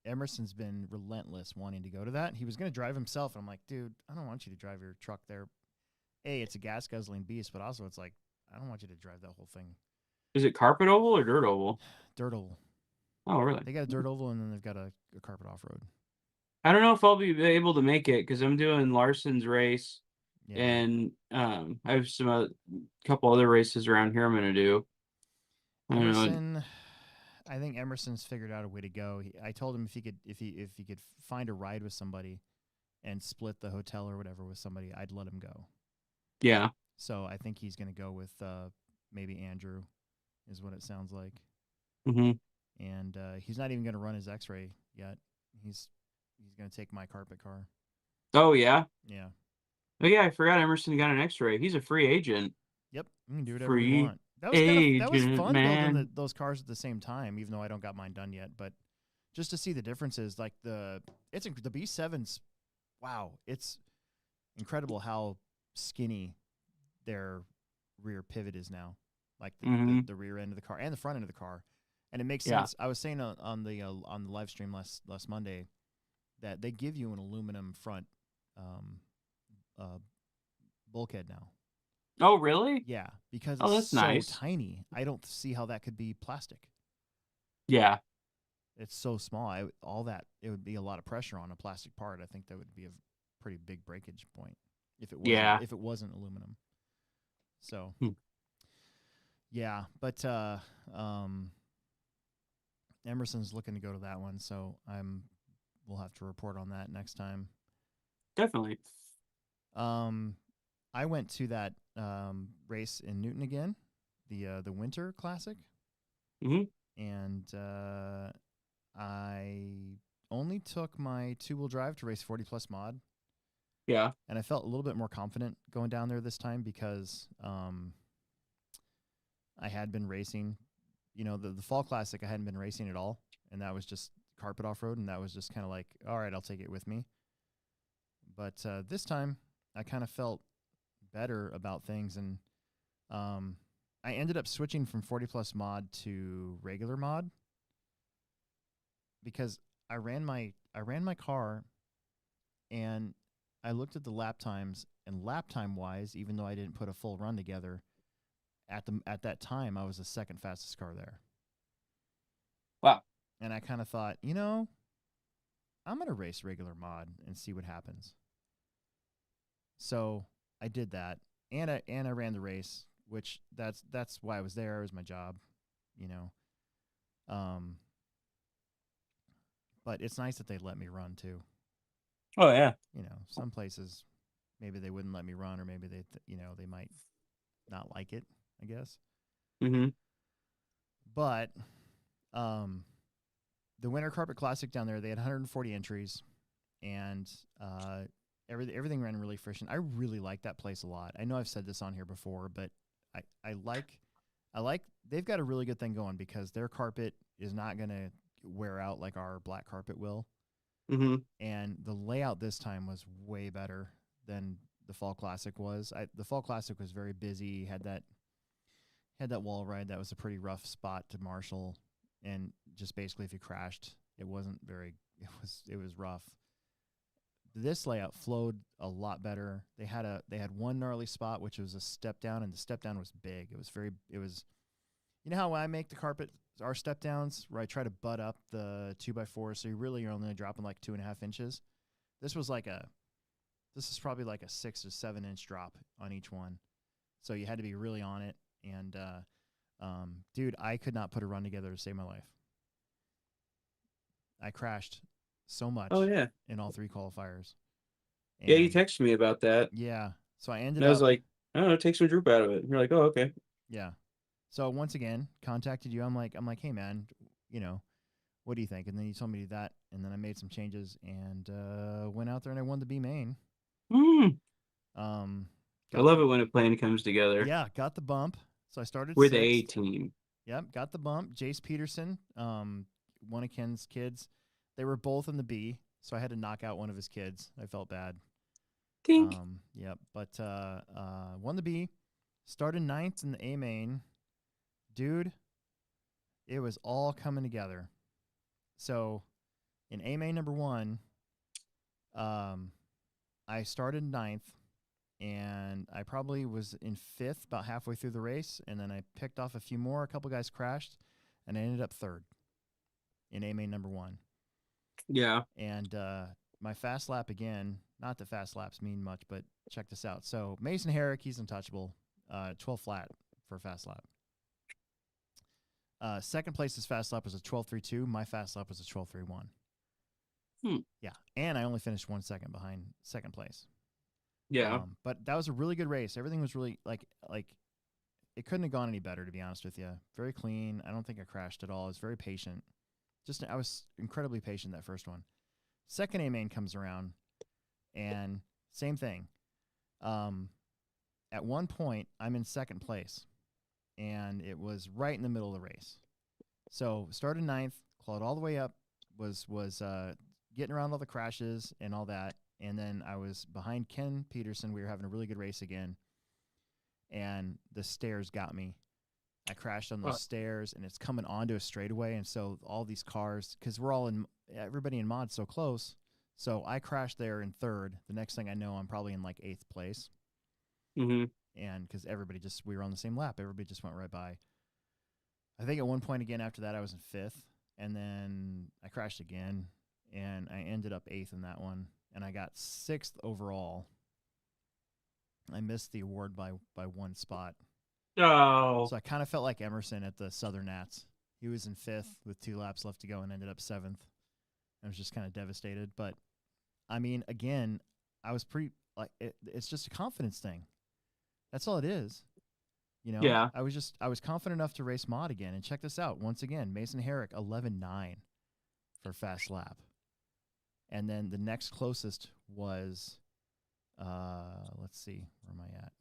relentless wanting to go to that. He was going to drive himself, and I'm like, dude, I don't want you to drive your truck there. A, it's a gas guzzling beast, but also it's like I don't want you to drive that whole thing.
Is it carpet oval or dirt oval?
Dirt oval.
Oh, really?
They got a dirt oval, and then they've got a carpet off road.
I don't know if I'll be able to make it because I'm doing Larson's race,
Yeah.
and I have some couple other races around here I'm going to do.
Emerson, I think Emerson's figured out a way to go. I told him if he could find a ride with somebody and split the hotel or whatever with somebody, I'd let him go.
Yeah.
So I think he's going to go with maybe Andrew, is what it sounds like.
Mm-hmm.
And he's not even going to run his X-ray yet. He's going to take my carpet car.
Oh, yeah?
Yeah.
Oh, yeah, I forgot Emerson got an X-ray. He's a free agent.
Yep, you can do whatever you want. That was fun building those cars at the same time, even though I don't got mine done yet. But just to see the differences, like the B7s, wow, it's incredible how skinny their rear pivot is now, like the rear end of the car and the front end of the car, and it makes sense. I was saying on the live stream last Monday that they give you an aluminum front bulkhead now.
Oh, really?
Yeah, because it's so nice. Tiny. I don't see how that could be plastic.
Yeah.
It's so small. It would be a lot of pressure on a plastic part. I think that would be a pretty big breakage point if it wasn't aluminum. So yeah, but Emerson's looking to go to that one, so we'll have to report on that next time.
Definitely.
I went to that race in Newton again, the Winter Classic, and I only took my 2-wheel drive to race 40 plus mod.
Yeah,
and I felt a little bit more confident going down there this time because I had been racing. The Fall Classic I hadn't been racing at all, and that was just carpet off road, and that was just kind of like, all right, I'll take it with me. But this time I kind of felt better about things, and I ended up switching from 40 plus mod to regular mod because I ran my car, and I looked at the lap times, and lap time wise, even though I didn't put a full run together, at that time I was the second fastest car there.
Wow.
And I kind of thought, I'm gonna race regular mod and see what happens. So I did that, and I ran the race, which that's why I was there. It was my job, But it's nice that they let me run too.
Oh yeah.
Some places maybe they wouldn't let me run, or maybe they might not like it, I guess. But the Winter Carpet Classic down there, they had 140 entries, and everything ran really efficient. I really like that place a lot. I know I've said this on here before, but I like they've got a really good thing going because their carpet is not going to wear out like our black carpet will. And the layout this time was way better than the Fall Classic was. The Fall Classic was very busy, had that wall ride that was a pretty rough spot to marshal, and just basically if you crashed, it was rough. This layout flowed a lot better. They had one gnarly spot, which was a step down, and the step down was big. It was how I make the carpet, our step downs, where I try to butt up the 2x4, so you really are only dropping like 2.5 inches. This is probably like a 6 or 7 inch drop on each one. So you had to be really on it. And dude, I could not put a run together to save my life. I crashed so much.
Oh yeah.
In all 3 qualifiers.
Yeah, you texted me about that.
Yeah. So I ended
and I was
up.
like, I don't know, take some droop out of it. And you're like, oh, okay.
Yeah. So once again, contacted you. I'm like, hey man, what do you think? And then you told me that, and then I made some changes and went out there and I won the B main.
Mm.
Um,
I love it when a plan comes together.
Yeah, got the bump. So I started.
We're
6th.
the A team.
Yep, got the bump. Jace Peterson, one of Ken's kids. They were both in the B, so I had to knock out one of his kids. I felt bad.
Tink.
Yep, but won the B. Started 9th in the A main. Dude, it was all coming together. So in A main number 1, I started 9th, and I probably was in 5th about halfway through the race, and then I picked off a few more. A couple guys crashed, and I ended up 3rd in A main number 1.
Yeah.
And my fast lap again, not that fast laps mean much, but check this out. So Mason Herrick, he's untouchable, 12 flat for a fast lap. Second place's fast lap was a 12.32. My fast lap was a 12.31. Yeah, and I only finished 1 second behind second place.
Yeah.
But that was a really good race. Everything was really like it couldn't have gone any better, to be honest with you. Very clean. I don't think I crashed at all. I was very patient. I was incredibly patient that first one. Second A main comes around, and same thing. At one point, I'm in second place, and it was right in the middle of the race. So started 9th, clawed all the way up, was getting around all the crashes and all that, and then I was behind Ken Peterson. We were having a really good race again, and the stairs got me. I crashed on those stairs, and it's coming onto a straightaway, and so all these cars, because everybody in mod's so close, so I crashed there in 3rd. The next thing I know, I'm probably in like 8th place.
Mm-hmm.
And because we were on the same lap, everybody just went right by. I think at one point again after that, I was in 5th, and then I crashed again, and I ended up 8th in that one, and I got 6th overall. I missed the award by 1 spot.
Oh.
So I kind of felt like Emerson at the Southern Nats. He was in 5th with 2 laps left to go and ended up 7th. I was just kind of devastated. But, I mean, again, I was it's just a confidence thing. That's all it is.
Yeah.
I was confident enough to race mod again. And check this out. Once again, Mason Herrick, 11.9 for fast lap. And then the next closest was, let's see, where am I at?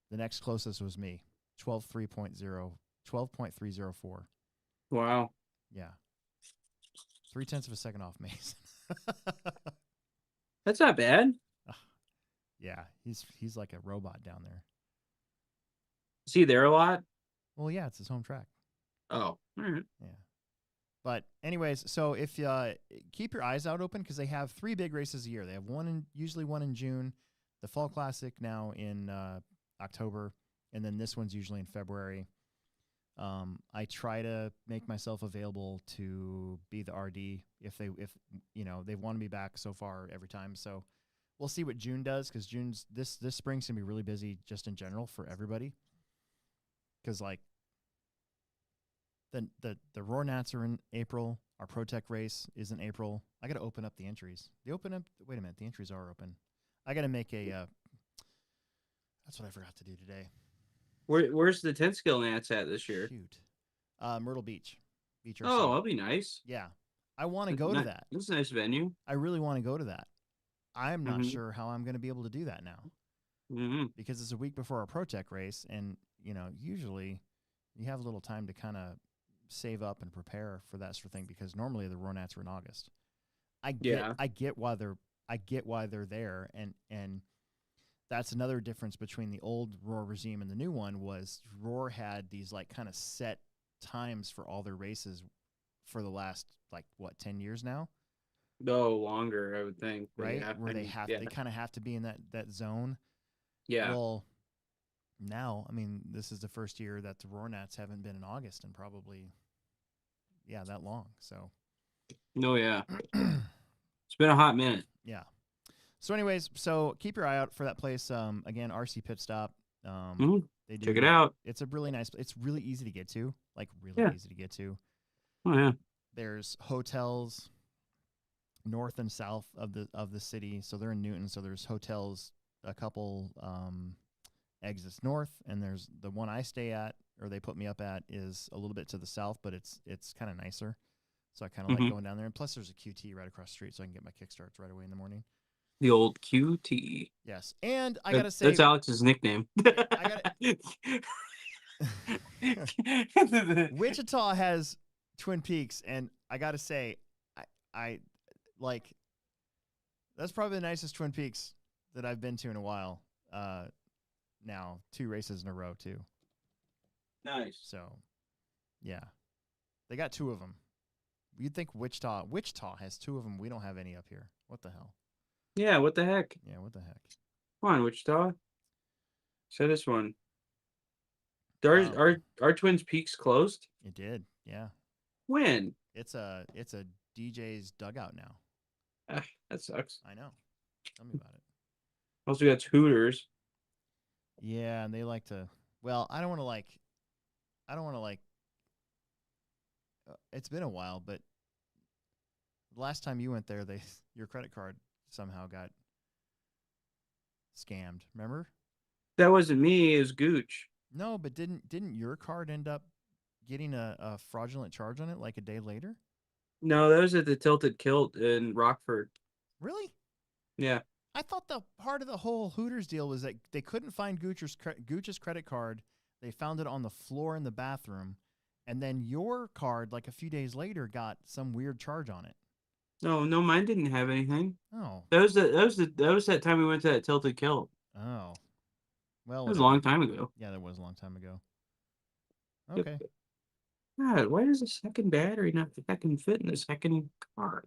The next closest was me, 12.304.
Wow.
Yeah. 0.3 of a second off Mason.
That's not bad.
Yeah, he's like a robot down there.
Is he there a lot?
Well, yeah, it's his home track.
Oh, all right.
Yeah. But anyways, so if keep your eyes out open, because they have 3 big races a year. They have usually one in June, the Fall Classic now in October, and then this one's usually in February. I try to make myself available to be the RD if they want me back so far every time. So we'll see what June does, because this spring's gonna be really busy just in general for everybody. Because like the Roar Nats are in April. Our ProTech race is in April. I got to open up the entries. Wait a minute, the entries are open. I got to make a. That's what I forgot to do today.
Where's the 10 skill Nats at this year?
Shoot, Myrtle Beach. RC.
Oh, that'll be nice.
Yeah, I want to go to that.
That's a nice venue.
I really want to go to that. I'm not sure how I'm going to be able to do that now, because it's a week before our ProTech race, and usually you have a little time to kind of save up and prepare for that sort of thing, because normally the Roar Nats are in August. I get why they're there, and that's another difference between the old Roar regime and the new one. Was Roar had these like kind of set times for all their races for the last 10 years now?
No, longer, I would think.
Right? Yeah, where they kind of have to be in that zone. Yeah. Well, now, I mean, this is the first year that the Roar Nats haven't been in August in probably, that long. So.
No, yeah. It's been a hot minute.
Yeah. So anyways, keep your eye out for that place. Again, RC Pit Stop. They do,
check it out.
It's a really nice, it's really easy to get to, easy to get to.
Oh, yeah.
There's hotels north and south of the city. So they're in Newton. So there's hotels, a couple exits north, and there's the one I stay at, or they put me up at, is a little bit to the south, but it's kind of nicer. So I kind of like going down there. And plus, there's a QT right across the street, so I can get my kickstarts right away in the morning.
The old QT.
Yes, and I gotta say,
that's Alex's nickname.
Wichita has Twin Peaks, and I gotta say, I like, that's probably the nicest Twin Peaks that I've been to in a while. Now 2 races in a row too.
Nice.
So, yeah, they got 2 of them. You'd think Wichita has 2 of them. We don't have any up here. What the hell?
Yeah, what the heck?
Yeah, what the heck?
Come on, Wichita. So this one. Our Twins Peaks closed?
It did, yeah.
When?
It's a DJ's dugout now.
That sucks.
I know. Tell me about it.
Also got Hooters.
Yeah, and they like to. Well, I don't want to like. It's been a while, but the last time you went there, your credit card somehow got scammed. Remember?
That wasn't me. It was Gooch.
No, but didn't your card end up getting a fraudulent charge on it like a day later?
No, that was at the Tilted Kilt in Rockford.
Really?
Yeah.
I thought the part of the whole Hooters deal was that they couldn't find Gooch's credit card. They found it on the floor in the bathroom, and then your card, like a few days later, got some weird charge on it.
No, mine didn't have anything.
Oh,
that was that time we went to that Tilted Kilt.
Oh, well,
that was a long time ago.
Yeah, that was a long time ago. Okay.
God, why does the second battery not fucking fit in the second car?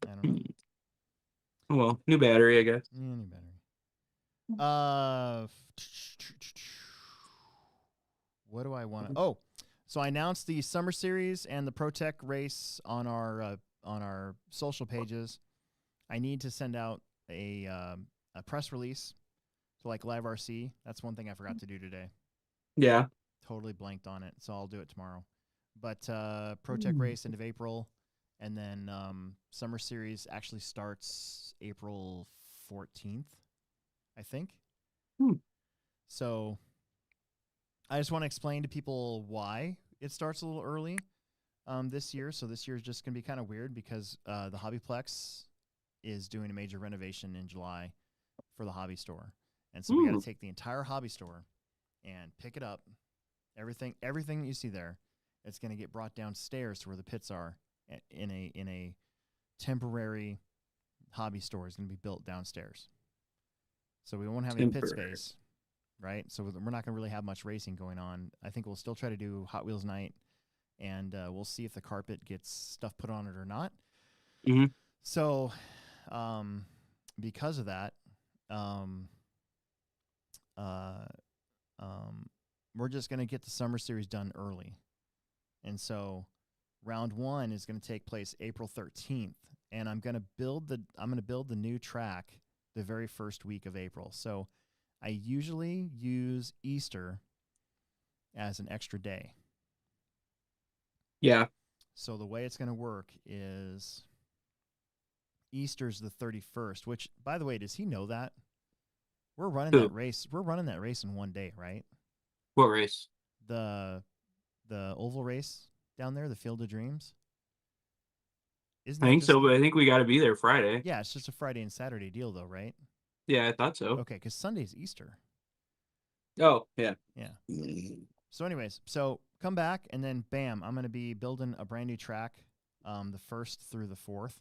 I don't know.
Oh well, new battery, I guess.
Yeah, new battery. What do I want to? Oh, so I announced the Summer Series and the ProTech race on our social pages. I need to send out a press release to like Live RC. That's one thing I forgot to do today.
Yeah.
Totally blanked on it, so I'll do it tomorrow. But ProTech race end of April, and then Summer Series actually starts April 14th, I think. So I just want to explain to people why it starts a little early this year. So this year is just going to be kind of weird because the Hobby Plex is doing a major renovation in July for the hobby store. And so we got to take the entire hobby store and pick it up. Everything that you see there, it's going to get brought downstairs to where the pits are in a temporary hobby store. Is going to be built downstairs. So we won't have any pit space, right? So we're not going to really have much racing going on. I think we'll still try to do Hot Wheels night, and we'll see if the carpet gets stuff put on it or not.
Mm-hmm.
So because of that, we're just going to get the Summer Series done early. And so round 1 is going to take place April 13th, and I'm going to build the new track the very first week of April. So I usually use Easter as an extra day.
Yeah.
So the way it's going to work is Easter's the 31st, which, by the way, does he know that? We're running that race. We're running that race in one day, right?
What race?
The oval race down there, the Field of Dreams.
I think so, but I think we got to be there Friday.
Yeah, it's just a Friday and Saturday deal, though, right?
Yeah, I thought so.
Okay, because Sunday's Easter.
Oh, yeah.
Yeah. So anyways, so come back, and then, bam, I'm going to be building a brand new track the 1st through the 4th.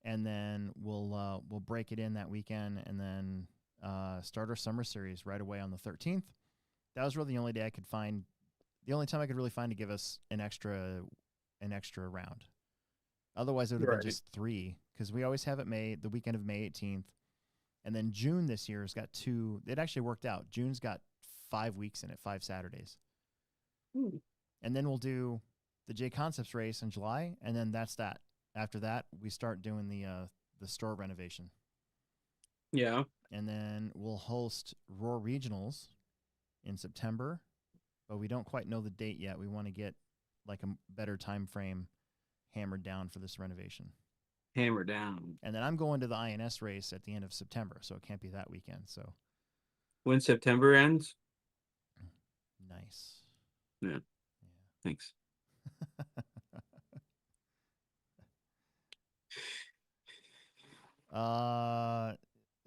And then we'll break it in that weekend, and then start our Summer Series right away on the 13th. That was really the only day I could find, the only time I could really find to give us an extra round. Otherwise, it would have been just 3, because we always have it the weekend of May 18th. And then June this year has got 2. It actually worked out. June's got 5 weeks in it, 5 Saturdays. And then we'll do the J Concepts race in July, and then that's that. After that, we start doing the store renovation.
Yeah.
And then we'll host Roar Regionals in September, but we don't quite know the date yet. We want to get like a better time frame hammered down for this renovation.
Hammer down.
And then I'm going to the INS race at the end of September, so it can't be that weekend. So
when September ends.
Nice.
Yeah. Thanks.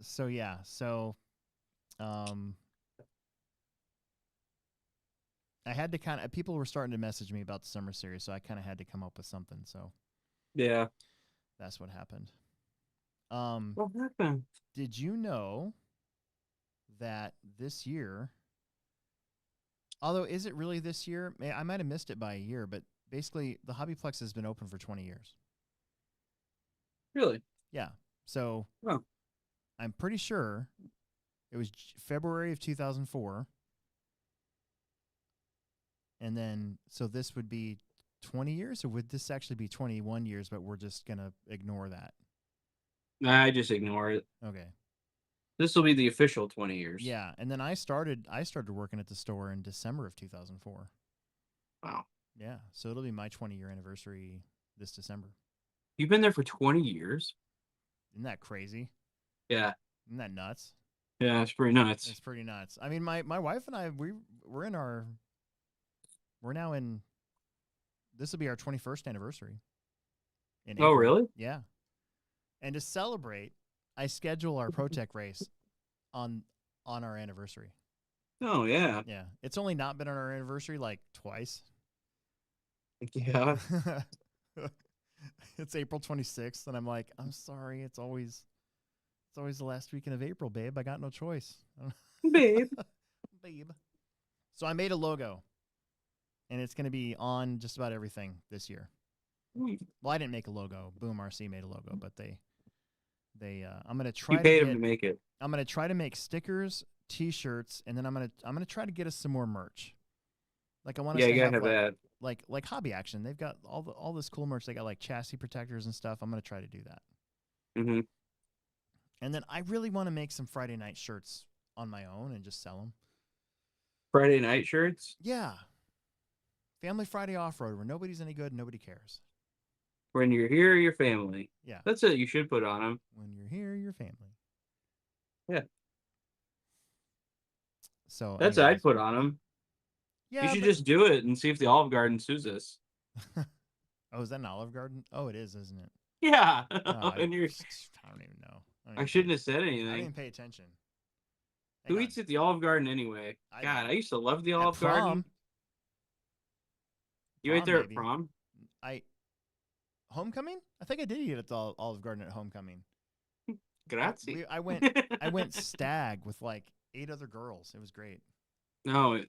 So yeah. So, I had to kind of, people were starting to message me about the summer series, so I kind of had to come up with something. So
yeah,
that's what happened.
What happened?
Did you know that this year, although is it really this year? I might have missed it by a year, but basically the Hobby Plex has been open for 20 years.
Really?
Yeah. So
oh.
I'm pretty sure it was February of 2004. And then, so this would be 20 years, or would this actually be 21 years, but we're just going to ignore that?
I just ignore it.
Okay.
This will be the official 20 years.
Yeah, and then I started working at the store in December of 2004.
Wow.
Yeah, so it'll be my 20-year anniversary this December.
You've been there for 20 years?
Isn't that crazy?
Yeah.
Isn't that nuts?
Yeah, it's pretty nuts.
It's pretty nuts. I mean, my wife and I, we're now in, this will be our 21st anniversary.
In April. Really?
Yeah. And to celebrate, I schedule our ProTech race on our anniversary.
Oh, yeah.
Yeah. It's only not been on our anniversary like twice.
Yeah.
It's April 26th, and I'm like, I'm sorry, it's always the last weekend of April, babe. I got no choice.
Babe.
Babe. So I made a logo, and it's going to be on just about everything this year. Well, I didn't make a logo. Boom RC made a logo, but they I'm going to try
to paid them to make it.
I'm going to try to make stickers, t-shirts, and then I'm going to try to get us some more merch. Like I want us to have that. Like Hobby Action. They've got all this cool merch. They got like chassis protectors and stuff. I'm going to try to do that.
Mm-hmm.
And then I really want to make some Friday night shirts on my own and just sell them.
Friday night shirts?
Yeah. Family Friday Off-Road, where nobody's any good and nobody cares.
When you're here, your family.
Yeah.
That's it. You should put on them.
When you're here, your family.
Yeah.
So
that's what I'd put on them.
Yeah.
You should just do it and see if the Olive Garden sues us.
Oh, is that an Olive Garden? Oh, it is, isn't it?
Yeah.
Oh, I don't even know.
I shouldn't have said anything.
I didn't pay attention.
Who eats at the Olive Garden anyway? God, I used to love the Olive Garden. You ate there at prom?
Homecoming? I think I did eat at the Olive Garden at homecoming.
Grazie.
I went stag with like 8 other girls. It was great.
No,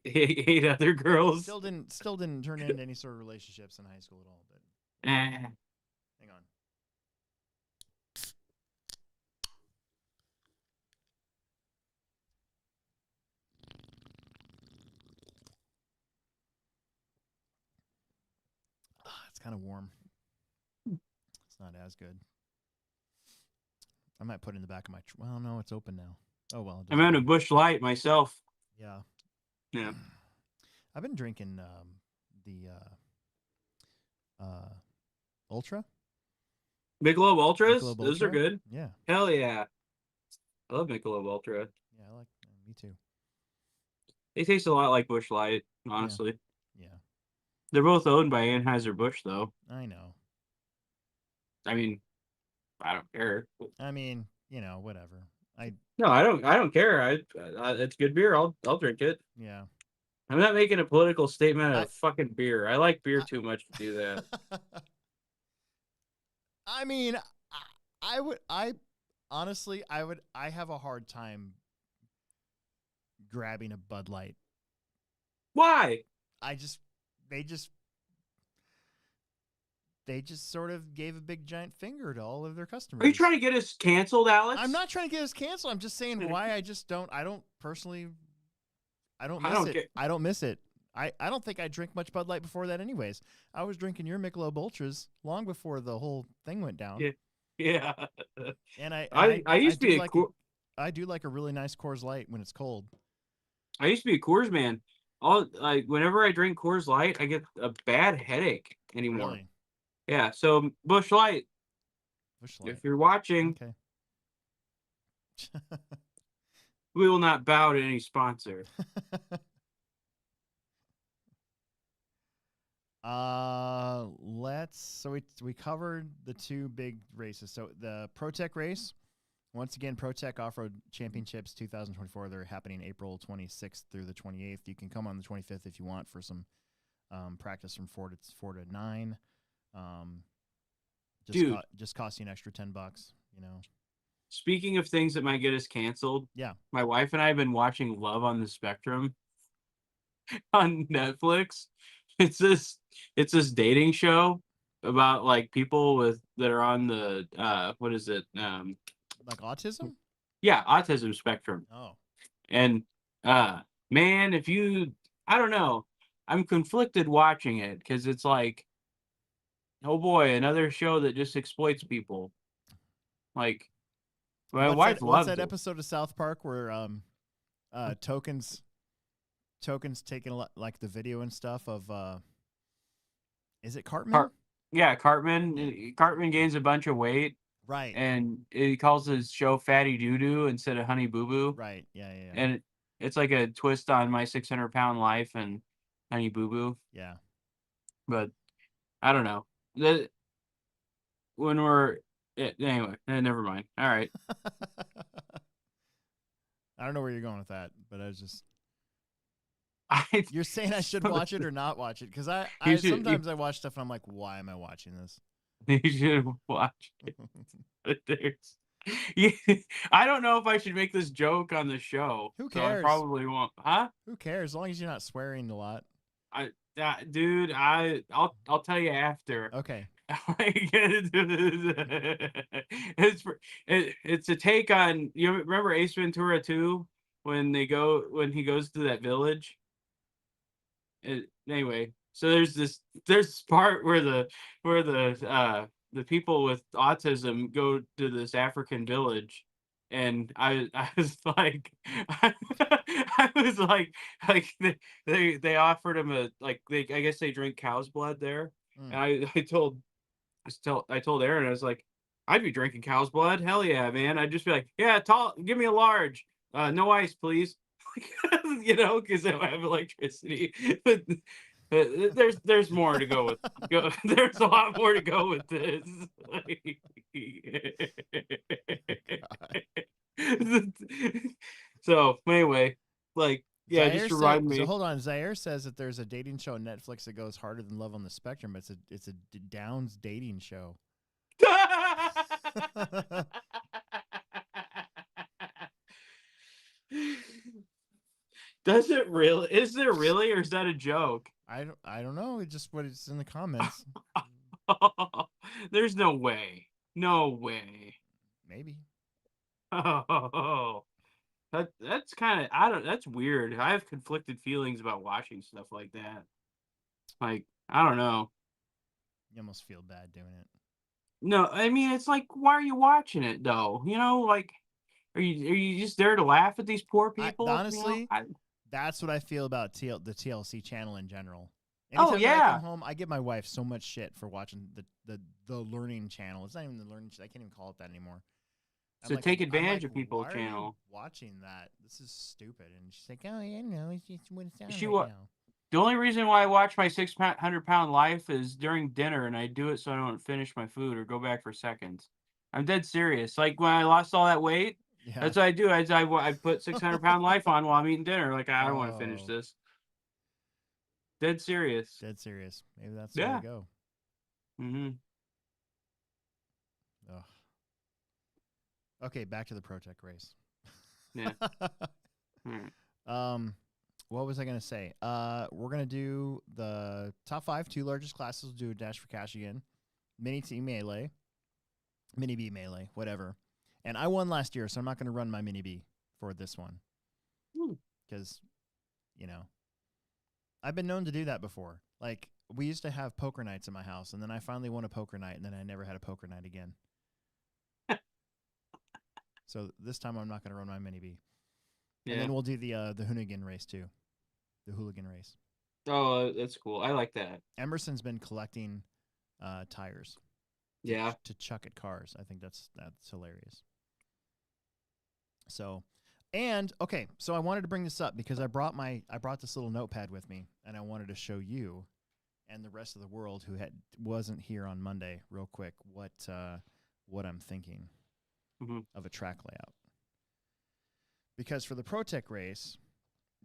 8 other girls.
Still didn't turn into any sort of relationships in high school at all. But hang on. It's kind of warm. It's not as good. I might put it in the back of my. Well, no, it's open now. Oh well.
I'm having a Busch Light myself.
Yeah.
Yeah.
I've been drinking the Ultra.
Michelob Ultras? Those are good.
Yeah.
Hell yeah. I love Michelob Ultra.
Yeah, I like me too.
They taste a lot like Busch Light, honestly.
Yeah.
They're both owned by Anheuser-Busch, though.
I know.
I mean, I don't care.
I mean, whatever.
No, I don't care. It's good beer. I'll drink it.
Yeah.
I'm not making a political statement out of fucking beer. I like beer too much to do that.
I mean, I honestly have a hard time grabbing a Bud Light.
Why?
They just sort of gave a big giant finger to all of their customers.
Are you trying to get us canceled, Alex?
I'm not trying to get us canceled. I'm just saying why I don't personally. I don't miss it. I don't think I drank much Bud Light before that anyways. I was drinking your Michelob Ultras long before the whole thing went down.
Yeah.
And I used to be I do like a really nice Coors Light when it's cold.
I used to be a Coors man. Whenever I drink Coors Light, I get a bad headache anymore.
Really?
Yeah, so Busch Light, If you're watching,
okay.
we will not bow to any sponsor.
We covered the two big races. So the ProTech race, once again, ProTech Off-Road Championships 2024. They're happening April 26th through the 28th. You can come on the 25th if you want for some practice from 4 to 9. Just cost you an extra $10, you know.
Speaking of things that might get us canceled,
yeah,
my wife and I have been watching Love on the Spectrum on Netflix. It's this dating show about like people that are on the what is it?
Like autism?
Yeah, autism spectrum.
Oh.
And man, I don't know. I'm conflicted watching it because it's like, oh boy, another show that just exploits people. Like my wife
what's
loves
that
it.
episode of South Park where Tokens taking like the video and stuff of is it Cartman?
Cartman.
Yeah.
Cartman gains a bunch of weight.
Right.
And he calls his show Fatty Doo Doo instead of Honey Boo Boo.
Right. Yeah.
And it's like a twist on My 600-Pound Life and Honey Boo Boo.
Yeah.
But I don't know. Anyway, never mind. All right.
I don't know where you're going with that, but I was just. You're saying I should watch it or not watch it? Because I sometimes I watch stuff and I'm like, why am I watching this?
You should watch it. I don't know if I should make this joke on the show.
Who cares?
So I probably won't. Huh?
Who cares? As long as you're not swearing a lot.
Dude, I'll tell you after.
Okay.
It's a take on, you remember Ace Ventura 2 when he goes to that village. Anyway, so there's this part where the people with autism go to this African village, and I was like, I was like they offered him I guess they drink cow's blood there, and I told Aaron, I was like, I'd be drinking cow's blood, hell yeah, man. I'd just be like, yeah, give me a large, no ice, please. You know, because they don't have electricity. But there's more to go with. There's a lot more to go with this. So anyway, like, yeah, just remind me.
So hold on, Zaire says that there's a dating show on Netflix that goes harder than Love on the Spectrum. It's a Downs dating show.
Does it really? Is there really, or is that a joke?
I don't know. It's just what it's in the comments.
There's no way. No way.
Maybe.
Oh, that's kind of that's weird. I have conflicted feelings about watching stuff like that. Like, I don't know.
You almost feel bad doing it.
No, I mean, it's like, why are you watching it though? You know, like, are you just there to laugh at these poor people?
Honestly,
you know?
That's what I feel about the TLC channel in general.
Anytime I
come home, I give my wife so much shit for watching the learning channel. It's not even the learning. I can't even call it that anymore.
So take advantage of people channel.
Are you watching that? This is stupid. And she's like, oh, yeah, no, it's just what it's
now. The only reason why I watch My 600-Pound Life is during dinner, and I do it so I don't finish my food or go back for seconds. I'm dead serious. Like when I lost all that weight, that's what I do. I put 600-Pound Life on while I'm eating dinner. Like, I don't want to finish this. Dead serious.
Dead serious. Maybe that's the way to go.
Mm-hmm.
Ugh. Okay, back to the ProTech race.
Yeah.
What was I gonna say? We're gonna do the top 5, 2 largest classes. We'll do a Dash for Cash again, Mini T Melee, Mini B Melee, whatever. And I won last year, so I'm not gonna run my Mini B for this one because, you know, I've been known to do that before. Like, we used to have poker nights in my house, and then I finally won a poker night, and then I never had a poker night again. So this time I'm not going to run my Mini B. Yeah. And then we'll do the Hoonigan race too. The hooligan race.
Oh, that's cool. I like that.
Emerson's been collecting tires. to chuck at cars. I think that's hilarious. So, and okay, so I wanted to bring this up because I brought this little notepad with me, and I wanted to show you and the rest of the world who wasn't here on Monday real quick what I'm thinking of a track layout. Because for the Pro Tech race,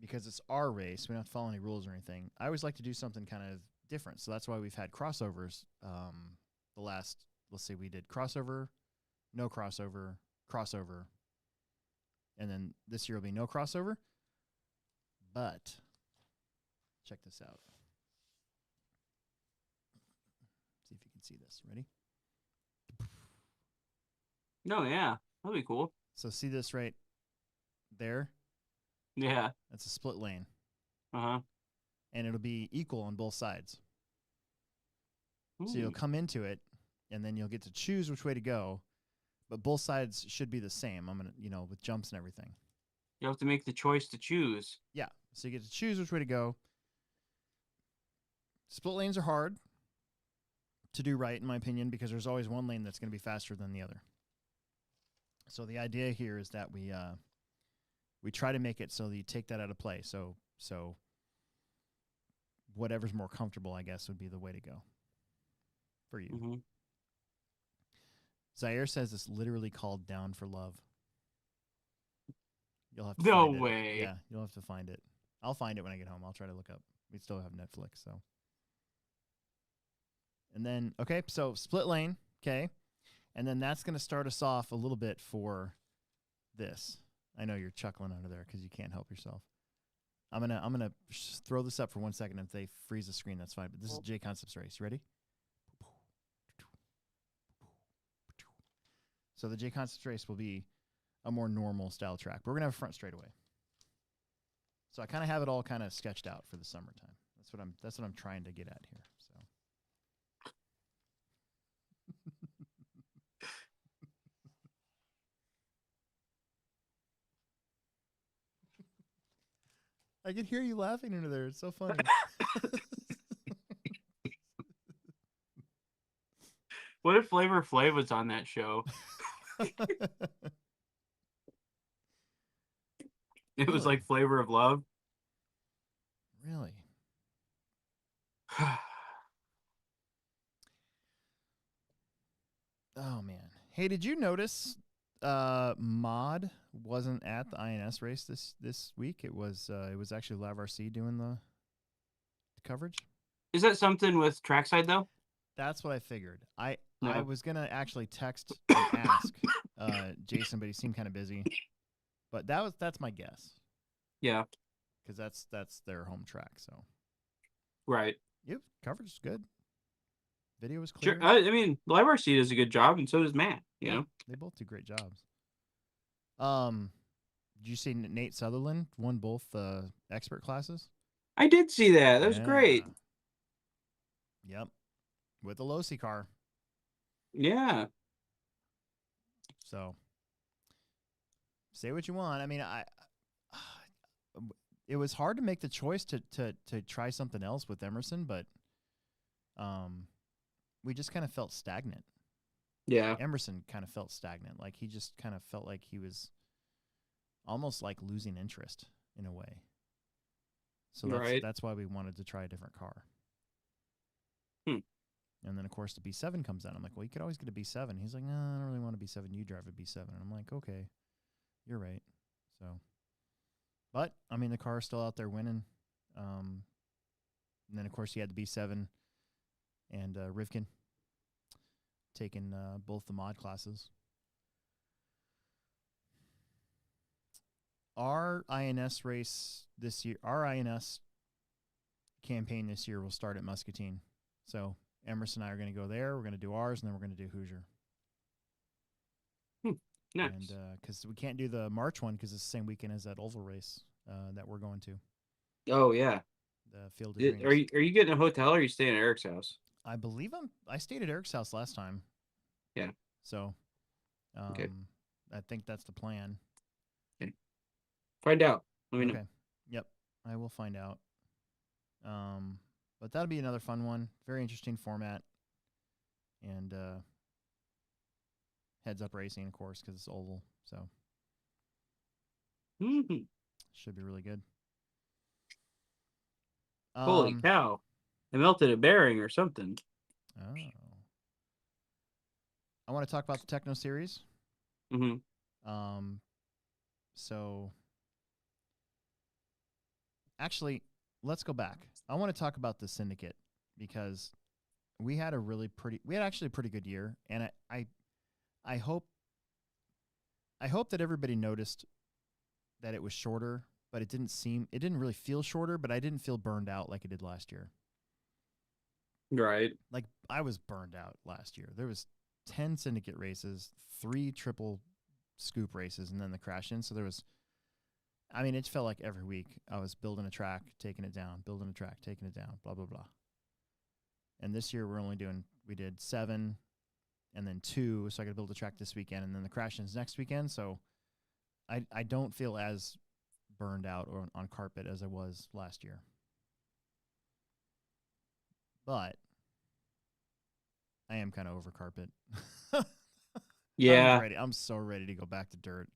because it's our race, we don't have to follow any rules or anything. I always like to do something kind of different. So that's why we've had crossovers. The last, let's say we did crossover, no crossover, crossover. And then this year will be no crossover. But check this out. See if you can see this. Ready?
No, yeah. That'd be cool.
So see this right there?
Yeah.
That's a split lane.
Uh-huh.
And it'll be equal on both sides. So you'll come into it, and then you'll get to choose which way to go, but both sides should be the same. I'm going to, with jumps and everything.
You have to make the choice to choose.
Yeah. So you get to choose which way to go. Split lanes are hard to do right, in my opinion, because there's always one lane that's going to be faster than the other. So the idea here is that we try to make it so that you take that out of play. So whatever's more comfortable, I guess, would be the way to go for you.
Mm-hmm.
Zaire says it's literally called Down for Love. You'll have to
no
find
way.
It. Yeah, you'll have to find it. I'll find it when I get home. I'll try to look up. We still have Netflix, so. And then, okay, so split lane, okay. And then that's going to start us off a little bit for this. I know you're chuckling under there because you can't help yourself. I'm gonna throw this up for 1 second. If they freeze the screen, that's fine. But this is J Concepts race. You ready? So the J Concepts race will be a more normal style track. But we're gonna have a front straightaway. So I kind of have it all kind of sketched out for the summertime. That's what I'm trying to get at here. So. I can hear you laughing under there. It's so funny.
What if Flavor Flav was on that show? It was like Flavor of Love.
Really? Oh man. Hey, did you notice Mod wasn't at the INS race this week? It was actually Lav RC doing the coverage.
Is that something with trackside though?
That's what I figured. I was gonna actually text and ask Jason, but he seemed kind of busy. But that's my guess.
Yeah.
Because that's their home track. So.
Right.
Yep. Coverage is good. Video was clear.
Sure. I mean, Live RC does a good job, and so does Matt. You know,
they both do great jobs. Did you see Nate Sutherland won both expert classes?
I did see that. That was great.
Yep, with a Losi car.
Yeah.
So, say what you want. I mean, it was hard to make the choice to try something else with Emerson, but we just kind of felt stagnant.
Yeah.
Emerson kind of felt stagnant. Like he just kind of felt like he was almost like losing interest in a way. So that's why we wanted to try a different car. And then, of course, the B7 comes out. I'm like, well, you could always get a B7. He's like, no, I don't really want a B7. You drive a B7. And I'm like, okay, you're right. So, but, I mean, the car is still out there winning. And then, of course, he had the B7 and Rivkin taking both the mod classes. Our INS race this year, our INS campaign this year will start at Muscatine. So Emerson and I are going to go there. We're going to do ours, and then we're going to do Hoosier.
Nice.
And because we can't do the March one because it's the same weekend as that oval race that we're going to.
Oh yeah.
The Field of
Dreams.
Dreams.
Are you getting a hotel or are you staying at Eric's house?
I believe I stayed at Eric's house last time.
Yeah.
So,
okay.
I think that's the plan.
Okay. Find out. Let me know.
Yep. I will find out. But that'll be another fun one. Very interesting format. And Heads Up Racing, of course, because it's oval. So should be really good.
Holy cow! I melted a bearing or something.
Oh. I want to talk about the Techno Series. So actually, let's go back. I want to talk about the Syndicate because we had actually a pretty good year, and I hope that everybody noticed that it was shorter, but it didn't really feel shorter, but I didn't feel burned out like it did last year.
Right.
Like I was burned out last year. There was 10 Syndicate races, 3 triple scoop races, and then the crash in. So it felt like every week I was building a track, taking it down, building a track, taking it down, blah, blah, blah. And this year we did 7 and then 2. So I got to build a track this weekend and then the crash ins next weekend. So I don't feel as burned out on carpet as I was last year. But I am kind of over carpet.
Yeah.
I'm so ready to go back to dirt.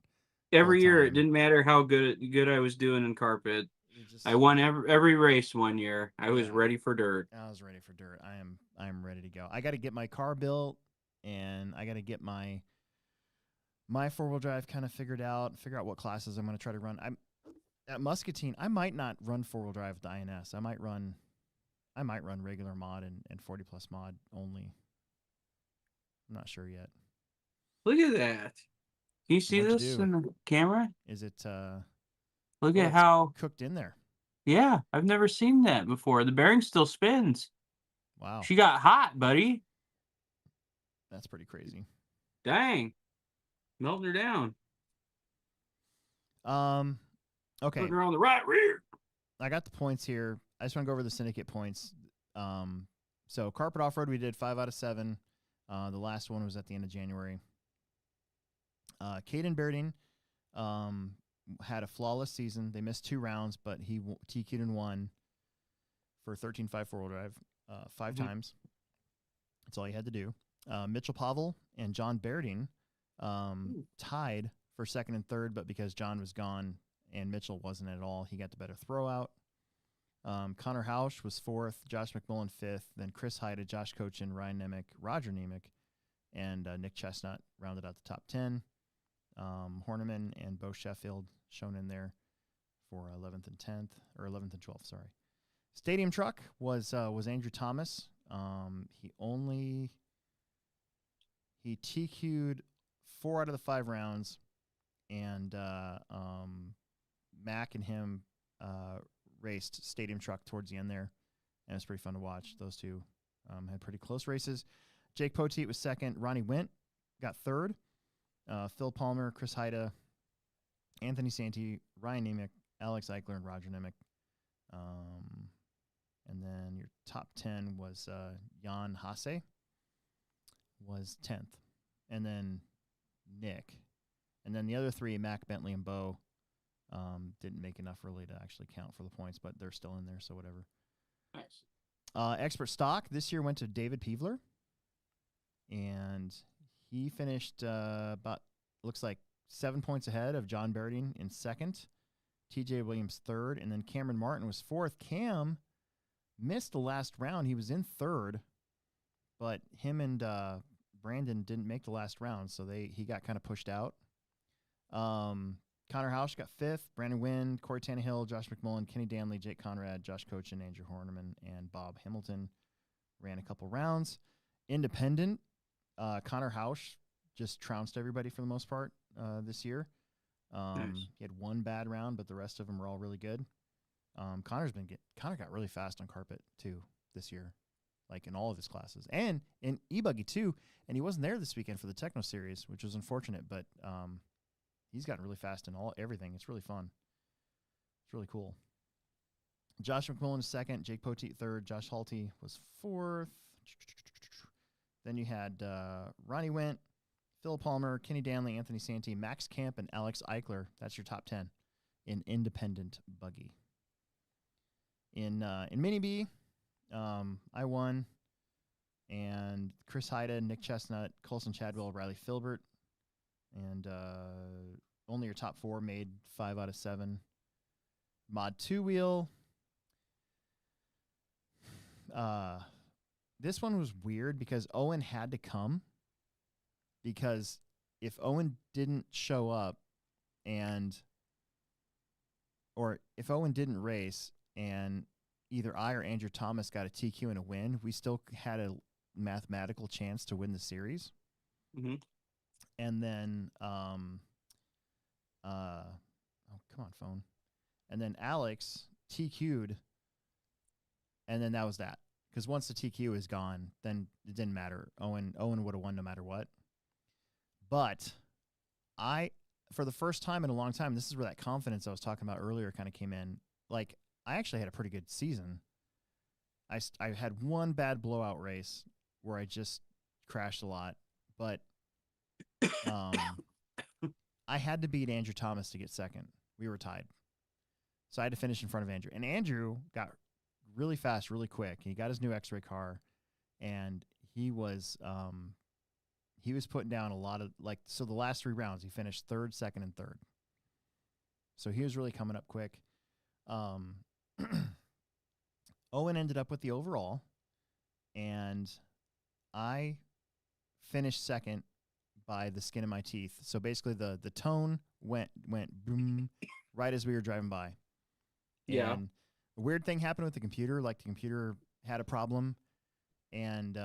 Every year, it didn't matter how good I was doing in carpet. I won every race one year. I was ready for dirt.
I was ready for dirt. I am ready to go. I got to get my car built, and I got to get my 4-wheel drive kind of figured out. Figure out what classes I'm going to try to run. I'm at Muscatine. I might not run 4-wheel drive with the INS. I might run regular mod and 40 plus mod only. I'm not sure yet.
Look at that. Can you see this in the camera?
Is it
look at how
cooked in there.
Yeah, I've never seen that before. The bearing still spins.
Wow.
She got hot, buddy.
That's pretty crazy.
Dang. Melting her down.
Okay.
Putting her on the right rear.
I got the points here. I just want to go over the Syndicate points. So carpet off-road, we did 5 out of 7. The last one was at the end of January. Caden Berding had a flawless season. They missed 2 rounds, but he TQ'd and won for 13.5 4-wheel drive 5 times. That's all he had to do. Mitchell Pavel and John Berding tied for 2nd and 3rd, but because John was gone and Mitchell wasn't at all, he got the better throw out. Connor Hausch was 4th, Josh McMullen 5th, then Chris Heide, Josh Cochin, Ryan Nemec, Roger Nemec, and Nick Chestnut rounded out the top 10. Horniman and Bo Sheffield shown in there for 11th and 10th, or 11th and 12th, sorry. Stadium truck was Andrew Thomas. He TQ'd 4 out of the 5 rounds, and Mac and him raced Stadium truck towards the end there, and it was pretty fun to watch. Those two had pretty close races. Jake Poteet was 2nd. Ronnie Wint got 3rd. Phil Palmer, Chris Heide, Anthony Santi, Ryan Nemec, Alex Eichler, and Roger Nemec. And then your top 10 was Jan Hasse was 10th. And then Nick. And then the other 3, Mac, Bentley, and Bo, didn't make enough really to actually count for the points, but they're still in there, so whatever.
Nice.
Expert stock this year went to David Peevler. And he finished looks like 7 points ahead of John Berding in 2nd, TJ Williams 3rd, and then Cameron Martin was 4th. Cam missed the last round. He was in 3rd, but him and Brandon didn't make the last round, so he got kind of pushed out. Connor Hausch got 5th, Brandon Wynn, Corey Tannehill, Josh McMullen, Kenny Danley, Jake Conrad, Josh Cochin, Andrew Horniman, and Bob Hamilton ran a couple rounds. Independent, Connor Hausch just trounced everybody for the most part this year.
Nice.
He had 1 bad round, but the rest of them were all really good. Connor got really fast on carpet too this year, like in all of his classes, and in e-buggy too. And he wasn't there this weekend for the Techno Series, which was unfortunate. But he's gotten really fast in everything. It's really fun. It's really cool. Josh McMullen is 2nd, Jake Poteet 3rd, Josh Halty was 4th. Then you had Ronnie Wint, Phil Palmer, Kenny Danley, Anthony Santi, Max Camp, and Alex Eichler. That's your top 10 in independent buggy. In Mini B, I won, and Chris Heide, Nick Chestnut, Colson Chadwell, Riley Filbert And only your top 4 made 5 out of 7. Mod 2 wheel. This one was weird because Owen had to come. Because if Owen didn't show up or if Owen didn't race and either I or Andrew Thomas got a TQ and a win, we still had a mathematical chance to win the series.
Mm-hmm.
And then, oh, come on, phone. And then Alex TQ'd, and then that was that. Because once the TQ is gone, then it didn't matter. Owen would have won no matter what. But for the first time in a long time, this is where that confidence I was talking about earlier kind of came in. Like, I actually had a pretty good season. I had one bad blowout race where I just crashed a lot, but I had to beat Andrew Thomas to get second. We were tied. So I had to finish in front of Andrew. And Andrew got really fast, really quick. He got his new X-ray car, and he was putting down a lot of, so the last 3 rounds, he finished 3rd, 2nd, and 3rd. So he was really coming up quick. Owen ended up with the overall, and I finished 2nd by the skin of my teeth. So basically the tone went boom right as we were driving by.
Yeah.
And a weird thing happened with the computer. Like, the computer had a problem, and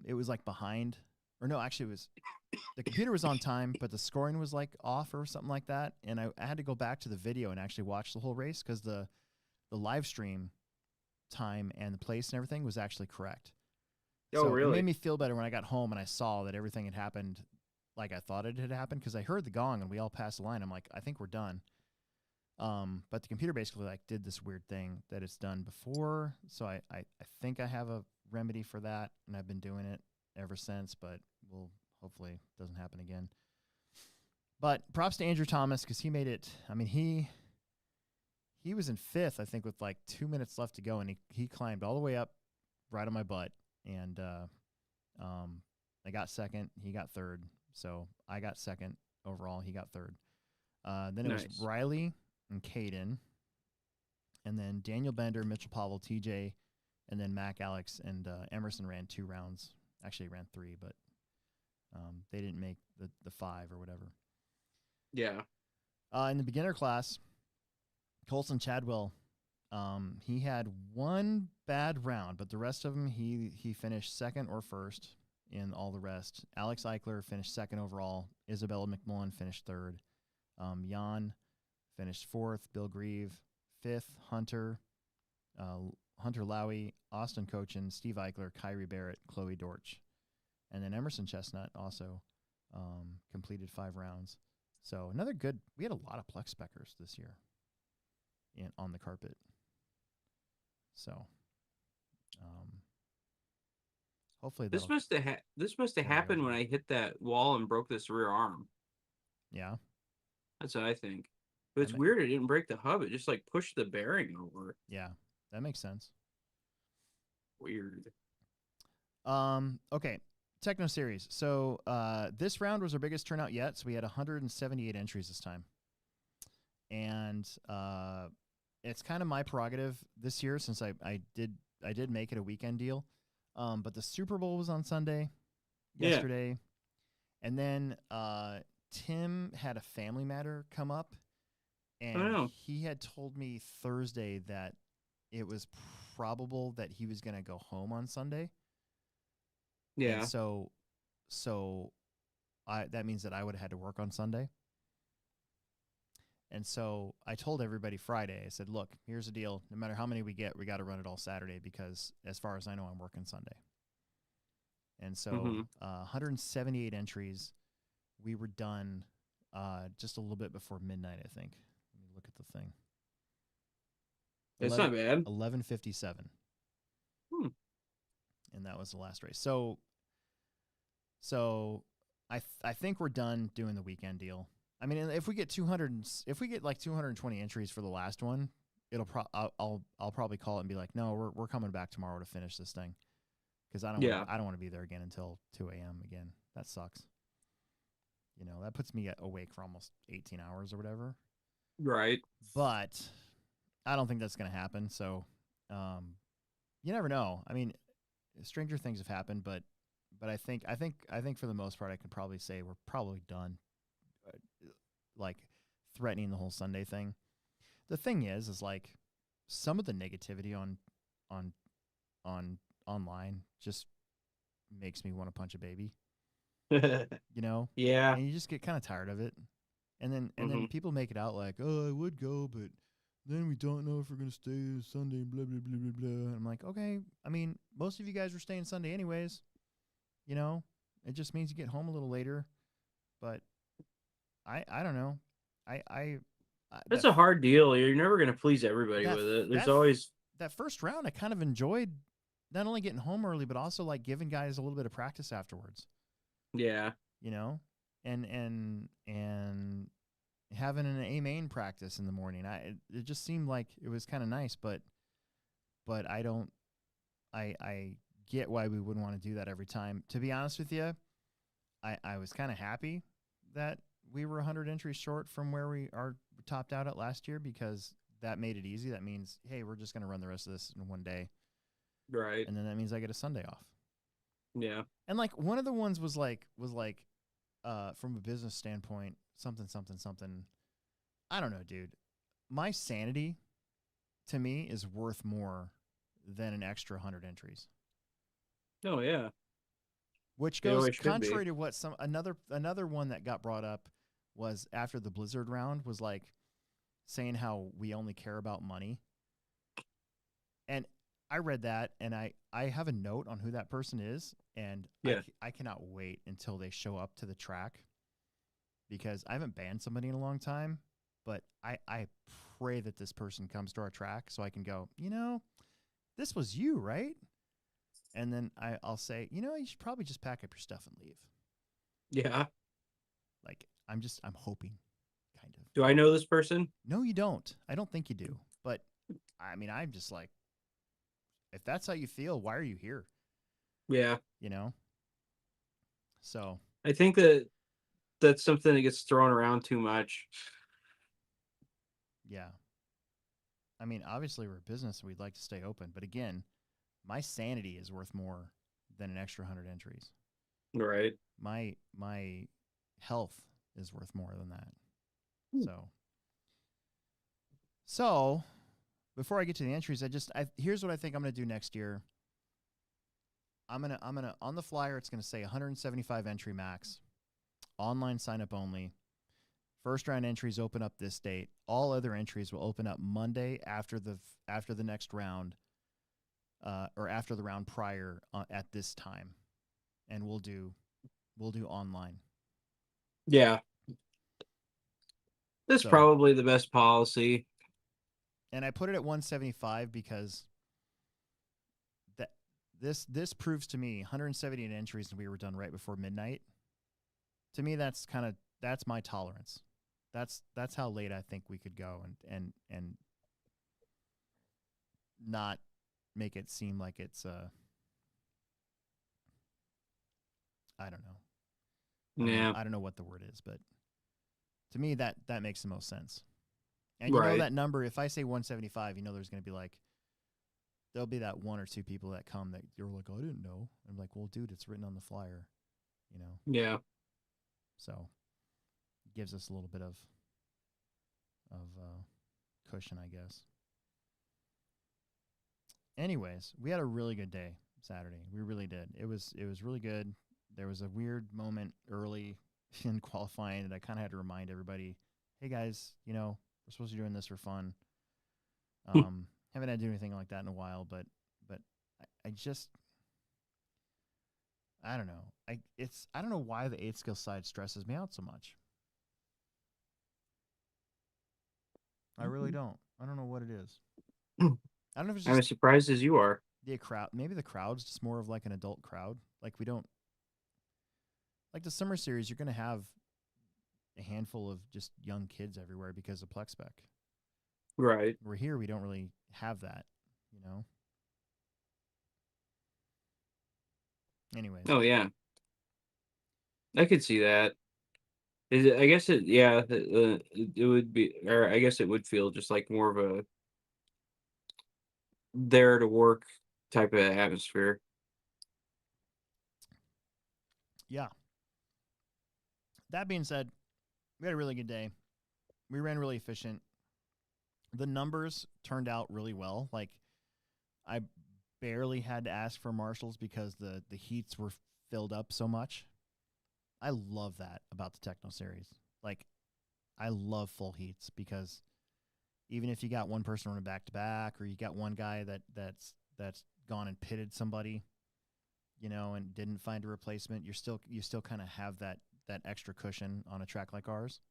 it was like behind. Or no, actually it was the computer was on time, but the scoring was like off or something like that. And I had to go back to the video and actually watch the whole race because the live stream time and the place and everything was actually correct.
Oh,
so
really?
It made me feel better when I got home and I saw that everything had happened like I thought it had happened, because I heard the gong and we all passed the line. I'm like, I think we're done. But the computer basically did this weird thing that it's done before. So I think I have a remedy for that, and I've been doing it ever since, but hopefully it doesn't happen again. But props to Andrew Thomas, because he made it. I mean, he was in 5th, I think, with 2 minutes left to go, and he climbed all the way up right on my butt. And I got 2nd, he got 3rd. So I got 2nd overall, he got 3rd. Then it was Riley and Caden, and then Daniel Bender, Mitchell Pavel, TJ, and then Mac, Alex, and Emerson ran 2 rounds. Actually, ran 3, but they didn't make the 5 or whatever.
Yeah.
In the beginner class, Colson Chadwell, he had 1 bad round, but the rest of them he finished 2nd or 1st in all the rest. Alex Eichler finished 2nd overall. Isabella McMullen finished 3rd. Jan finished 4th. Bill Grieve 5th. Hunter Lowy, Austin Cochin, Steve Eichler, Kyrie Barrett, Chloe Dortch. And then Emerson Chestnut also completed 5 rounds. So another good, we had a lot of Plex speckers this year on the carpet. So hopefully
this must have happened when I hit that wall and broke this rear arm.
Yeah.
That's what I think. But it's weird it didn't break the hub. It just pushed the bearing over.
Yeah, that makes sense.
Weird.
Okay. Techno Series. So this round was our biggest turnout yet. So we had 178 entries this time. And it's kind of my prerogative this year, since I did make it a weekend deal. But the Super Bowl was on Sunday yesterday. And then Tim had a family matter come up, and he had told me Thursday that it was probable that he was going to go home on Sunday.
Yeah.
And so that means that I would have had to work on Sunday. And so I told everybody Friday, I said, look, here's the deal. No matter how many we get, we got to run it all Saturday, because as far as I know, I'm working Sunday. And so 178 entries. We were done just a little bit before midnight, I think. Let me look at the thing.
It's not bad.
11:57. And that was the last race. So I think we're done doing the weekend deal. I mean, if we get 220 entries for the last one, I'll probably call it and be like, no, we're coming back tomorrow to finish this thing, because I don't want to be there again until 2 a.m. again. That sucks. That puts me awake for almost 18 hours or whatever.
Right.
But I don't think that's going to happen. So, you never know. I mean, stranger things have happened, but I think for the most part, I could probably say we're probably done. Like threatening the whole Sunday thing. The thing is like some of the negativity on online just makes me want to punch a baby.
Yeah.
And you just get kind of tired of it. And then people make it out like, oh, I would go, but then we don't know if we're going to stay Sunday, blah, blah, blah, blah, blah. And I'm like, okay, I mean, most of you guys are staying Sunday anyways. It just means you get home a little later. But I don't know.
That's a hard deal. You're never going to please everybody with it. There's always...
That first round, I kind of enjoyed not only getting home early, but also like giving guys a little bit of practice afterwards.
Yeah.
And having an A main practice in the morning. It just seemed like it was kind of nice, but I get why we wouldn't want to do that every time. To be honest with you, I was kind of happy that we were 100 entries short from where we are topped out at last year, because that made it easy. That means, hey, we're just going to run the rest of this in one day.
Right.
And then that means I get a Sunday off.
Yeah.
And like one of the ones was like from a business standpoint, something. I don't know, dude. My sanity to me is worth more than an extra 100 entries.
Oh yeah.
Which goes contrary to what another one that got brought up was after the Blizzard round was like saying how we only care about money. And I read that, and I have a note on who that person is, and I cannot wait until they show up to the track, because I haven't banned somebody in a long time, but I pray that this person comes to our track so I can go, this was you, right? And then I'll say, you should probably just pack up your stuff and leave.
Yeah.
Like, I'm hoping, kind of.
Do I know this person?
No, you don't. I don't think you do. But, I mean, I'm just like, if that's how you feel, why are you here?
Yeah.
So.
I think that's something that gets thrown around too much.
Yeah. I mean, obviously we're a business and we'd like to stay open. But again, my sanity is worth more than an extra 100 entries.
Right.
My health is worth more than that. So before I get to the entries, here's what I think I'm going to do next year. I'm going to on the flyer, it's going to say 175 entry max, online sign up only. First round entries open up this date. All other entries will open up Monday after the next round, or after the round prior at this time, and we'll do online.
Yeah, that's probably the best policy.
And I put it at 175 because this proves to me 178 entries, and we were done right before midnight. To me, that's my tolerance. That's how late I think we could go and not make it seem like it's I don't know.
Yeah.
I don't know what the word is, but to me that makes the most sense. And you know that number, if I say 175, there's going to be like, there'll be that one or two people that come that you're like, oh, I didn't know. I'm like, well, dude, it's written on the flyer,
Yeah.
So it gives us a little bit of cushion, I guess. Anyways, we had a really good day Saturday. We really did. It was really good. There was a weird moment early in qualifying that I kind of had to remind everybody, hey guys, we're supposed to be doing this for fun. Haven't had to do anything like that in a while, but I just, I don't know. I don't know why the 8 skill side stresses me out so much. I really don't. I don't know what it is. I don't know if it's just,
I'm as surprised as you are.
The crowd. Maybe the crowd's just more of like an adult crowd. Like we don't, like the summer series, you're going to have a handful of just young kids everywhere because of Plex spec.
Right.
We're here, we don't really have that, Anyways.
Oh yeah. I could see that. I guess it would be, or I guess it would feel just like more of a there to work type of atmosphere.
Yeah. That being said, we had a really good day. We ran really efficient. The numbers turned out really well. Like, I barely had to ask for marshals because the heats were filled up so much. I love that about the Techno series. Like, I love full heats because even if you got one person running back to back, or you got one guy that's gone and pitted somebody, and didn't find a replacement, you still kind of have that extra cushion on a track like ours.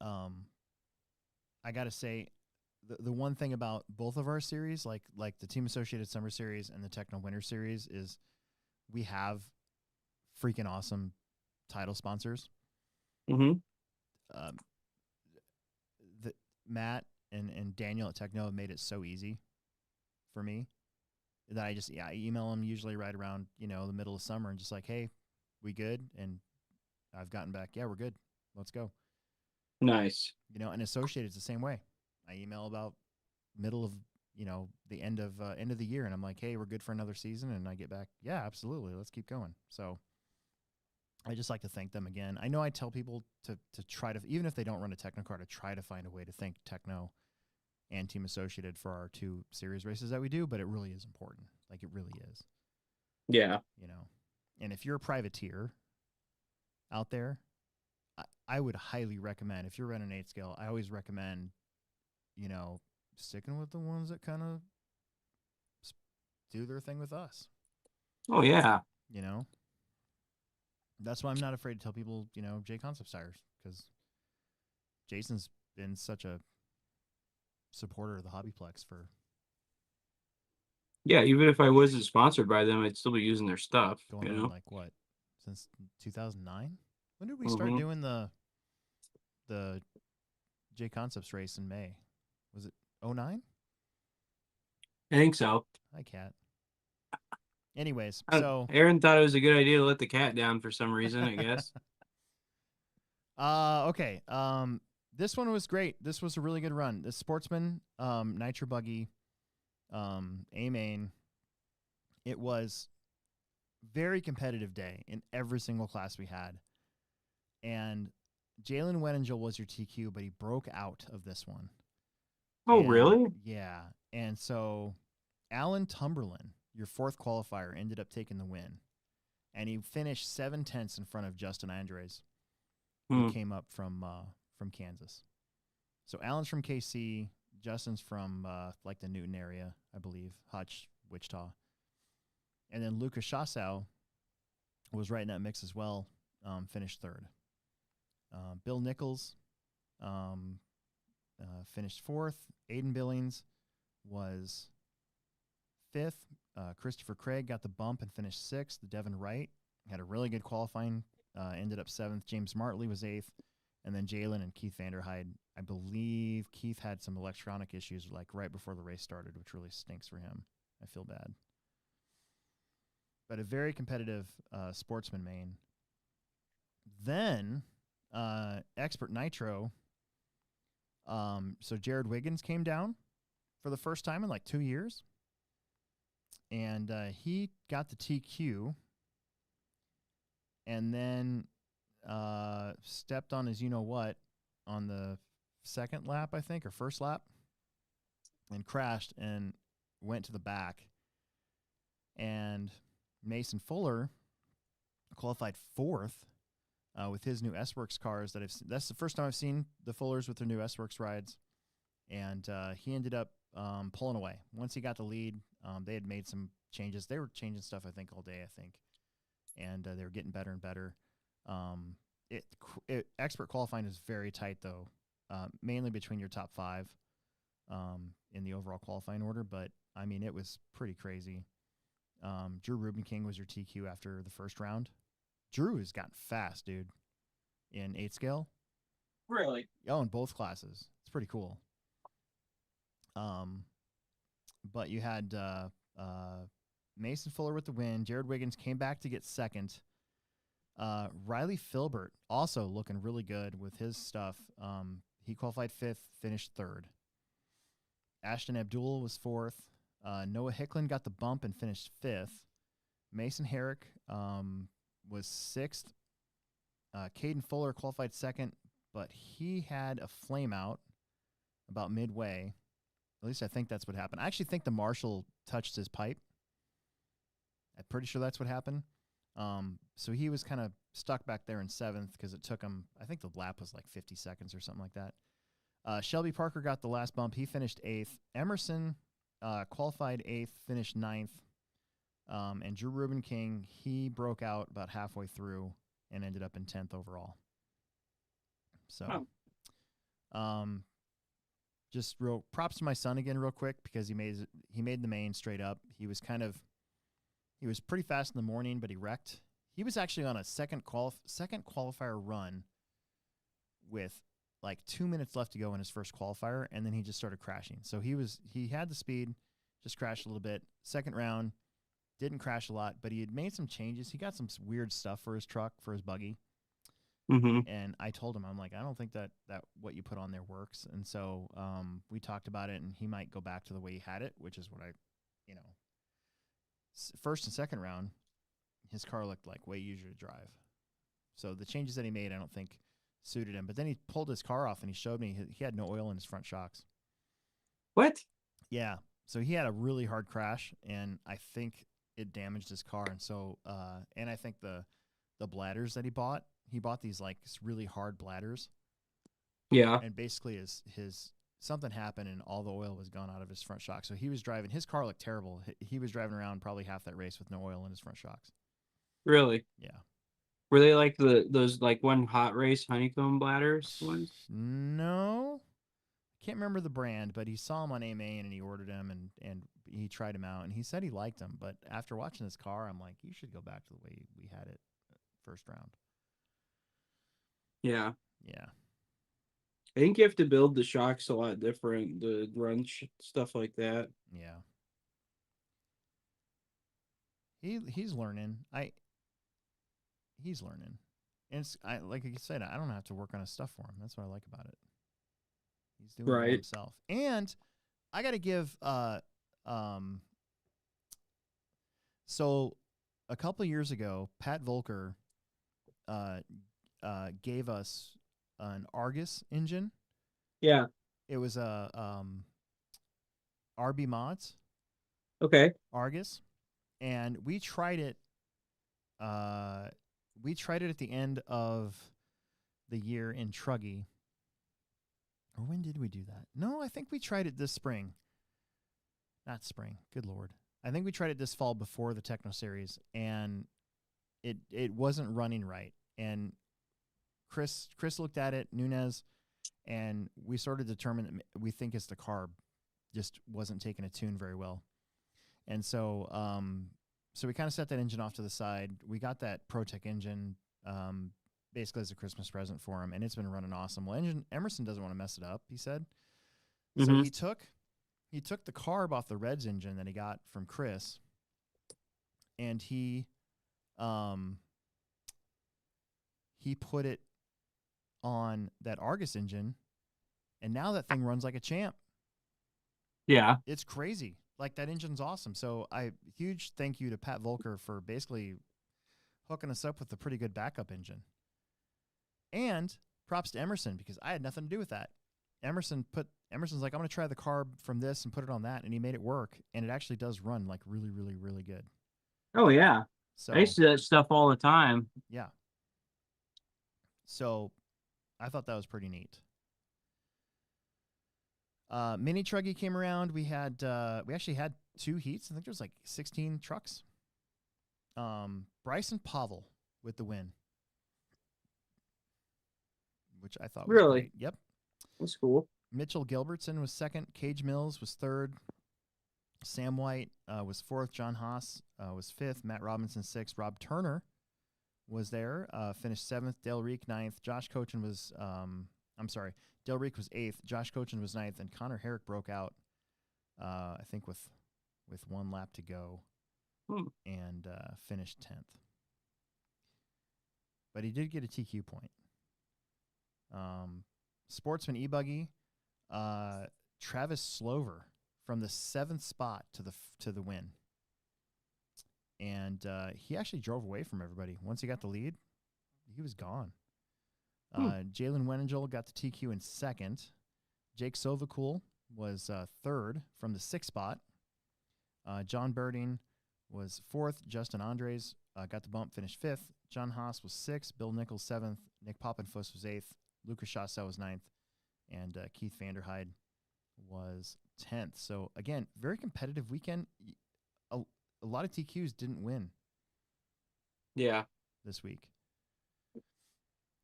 I gotta say, the one thing about both of our series, like the Team Associated Summer Series and the Techno Winter Series, is we have freaking awesome title sponsors.
Mm-hmm.
Matt and Daniel at Techno have made it so easy for me that I email them usually right around the middle of summer and just like, hey, we good? And I've gotten back, yeah, we're good. Let's go.
Nice.
And Associated's the same way. I email about middle of the end of the year, and I'm like, hey, we're good for another season, and I get back, yeah, absolutely, let's keep going. So I just like to thank them again. I know I tell people to try to, even if they don't run a Techno car, to try to find a way to thank Techno and Team Associated for our 2 series races that we do, but it really is important. Like, it really is.
Yeah.
And if you're a privateer out there, I would highly recommend, if you're running 8 scale, I always recommend, sticking with the ones that kind of do their thing with us.
Oh, yeah.
That's why I'm not afraid to tell people, J Concept tires, because Jason's been such a supporter of the Hobbyplex for.
Yeah, even if I wasn't sponsored by them, I'd still be using their stuff.
Going on like what? Since 2009? When did we start doing the J Concepts race in May? Was it 09?
I think so.
Hi, Cat. Anyways,
so Aaron thought it was a good idea to let the cat down for some reason, I guess.
Okay. This one was great. This was a really good run. The Sportsman, Nitro Buggy, A-Main. It was very competitive day in every single class we had. And Jalen Weningel was your TQ, but he broke out of this one.
Oh, really?
Yeah. And so Alan Tumberlin, your 4th qualifier, ended up taking the win. And he finished 7/10 in front of Justin Andres, who came up from Kansas. So Alan's from KC, Justin's from like the Newton area, I believe, Hutch, Wichita. And then Lucas Chassow was right in that mix as well, finished 3rd. Bill Nichols finished 4th. Aiden Billings was 5th. Christopher Craig got the bump and finished 6th. Devin Wright had a really good qualifying, ended up 7th. James Martley was 8th. And then Jalen and Keith Vanderhyde. I believe Keith had some electronic issues like right before the race started, which really stinks for him. I feel bad. But a very competitive Sportsman main. Then Expert Nitro. So Jared Wiggins came down for the first time in like 2 years. And he got the TQ. And then stepped on his you-know-what on the 2nd lap, I think, or 1st lap. And crashed and went to the back. And Mason Fuller qualified 4th with his new S-Works cars that I've seen. That's the first time I've seen the Fullers with their new S-Works rides. And he ended up pulling away. Once he got the lead, they had made some changes. They were changing stuff, I think, all day, I think. And they were getting better and better. Expert qualifying is very tight, though, mainly between your top 5 in the overall qualifying order. But, I mean, it was pretty crazy. Drew Ruben King was your TQ after the first round. Drew has gotten fast, dude, in 8 scale.
Really?
Oh, in both classes. It's pretty cool. But you had Mason Fuller with the win. Jared Wiggins came back to get 2nd. Riley Filbert also looking really good with his stuff. He qualified 5th, finished 3rd. Ashton Abdul was 4th. Noah Hicklin got the bump and finished 5th. Mason Herrick was 6th. Caden Fuller qualified 2nd, but he had a flame out about midway. At least I think that's what happened. I actually think the marshal touched his pipe. I'm pretty sure that's what happened. So he was kind of stuck back there in 7th because it took him, I think the lap was like 50 seconds or something like that. Shelby Parker got the last bump. He finished 8th. Emerson qualified 8th, finished 9th. And Drew Rubin King, he broke out about halfway through and ended up in 10th overall. So, just real props to my son again real quick because he made the main straight up. He was pretty fast in the morning, but he wrecked. He was actually on a second qualifier run with like 2 minutes left to go in his first qualifier, and then he just started crashing. So he had the speed, just crashed a little bit. Second round, didn't crash a lot, but he had made some changes. He got some weird stuff for his truck, for his buggy.
Mm-hmm.
And I told him, I'm like, I don't think that what you put on there works. And so we talked about it, and he might go back to the way he had it, which is what first and second round, his car looked like way easier to drive. So the changes that he made, I don't think suited him. But then he pulled his car off, and he showed me he had no oil in his front shocks.
What?
Yeah. So he had a really hard crash, and I think it damaged his car. And so, and I think the bladders that he bought these like really hard bladders.
Yeah.
And basically his something happened and all the oil was gone out of his front shock. So he was driving, his car looked terrible. He was driving around probably half that race with no oil in his front shocks.
Really?
Yeah.
Were they like those like one hot race honeycomb bladders ones?
No. I can't remember the brand, but he saw them on A-Main and he ordered them and he tried them out and he said he liked them. But after watching his car, I'm like, you should go back to the way we had it first round.
Yeah.
Yeah.
I think you have to build the shocks a lot different to run stuff like that.
Yeah. He's learning. He's learning. And like I said, I don't have to work on his stuff for him. That's what I like about it. He's doing it all himself. And I got to give so a couple of years ago, Pat Volker gave us an Argus engine.
Yeah.
It was a RB Mods.
Okay.
Argus. And we tried it at the end of the year in Truggy. Or when did we do that? No, I think we tried it this spring. Not spring. Good Lord. I think we tried it this fall before the Techno Series, and it wasn't running right. And Chris looked at it, Nunez, and we sort of determined that we think it's the carb just wasn't taking a tune very well. And so so we kind of set that engine off to the side. We got that ProTech engine basically as a Christmas present for him, and it's been running awesome. Well, Emerson doesn't want to mess it up, he said. So he took the carb off the Reds engine that he got from Chris, and he put it on that Argus engine, and now that thing runs like a champ.
Yeah.
It's crazy. Like, that engine's awesome. So huge thank you to Pat Volker for basically hooking us up with a pretty good backup engine. And props to Emerson, because I had nothing to do with that. Emerson's like, I'm going to try the carb from this and put it on that, and he made it work, and it actually does run like really, really, really good.
Oh yeah.
So
I used to do that stuff all the time.
Yeah. So I thought that was pretty neat. Mini Truggy came around. We actually had 2 heats. I think there was like 16 trucks. Bryson Pavel with the win, which I thought was
Really
great. Yep.
That's cool.
Mitchell Gilbertson was 2nd. Cage Mills was 3rd. Sam White was 4th. John Haas was 5th. Matt Robinson 6th. Rob Turner was there, finished 7th. Dale Reek 9th. Josh Cochin was Dale Reek was 8th. Josh Cochin was 9th, and Connor Herrick broke out, I think with 1 lap to go, and finished 10th. but he did get a TQ point. Sportsman E-Buggy, Travis Slover from the 7th spot to the win. And he actually drove away from everybody. Once he got the lead, he was gone. Jalen Weningel got the TQ in 2nd. Jake Sovacool was 3rd from the 6th spot. John Birding was 4th. Justin Andres got the bump, finished 5th. John Haas was 6th. Bill Nichols 7th. Nick Poppenfuss was 8th. Lucas Chassel was 9th. And Keith Vanderhyde was 10th. So, again, very competitive weekend. A lot of TQs didn't win.
Yeah.
This week.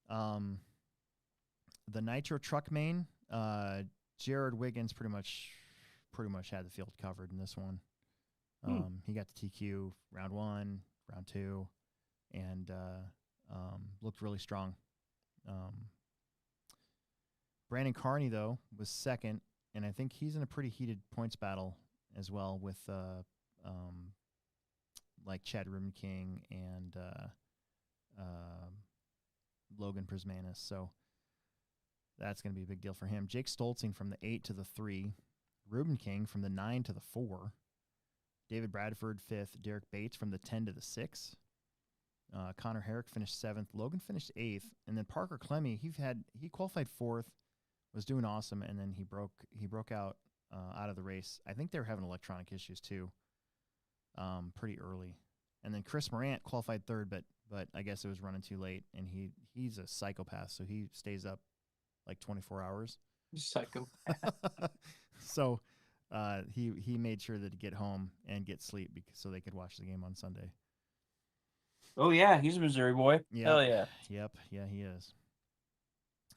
The Nitro Truck main, Jared Wiggins pretty much had the field covered in this one. He got the TQ round 1, round 2, and looked really strong. Brandon Carney, though, was 2nd, and I think he's in a pretty heated points battle as well with like Chad King and Logan Prismanis. So that's going to be a big deal for him. Jake Stoltzing from the 8 to the 3. Ruben King from the 9 to the 4. David Bradford 5th. Derek Bates from the 10 to the 6. Connor Herrick finished 7th. Logan finished 8th. And then Parker Clemmy, he qualified 4th, was doing awesome, and then he broke out of the race. I think they were having electronic issues too, pretty early. And then Chris Morant qualified 3rd, but I guess it was running too late, and he's a psychopath, so he stays up like 24 hours.
Psychopath.
So he made sure that to get home and get sleep so they could watch the game on Sunday.
Oh yeah, he's a Missouri boy.
Yep.
Hell yeah.
Yep. Yeah, he is.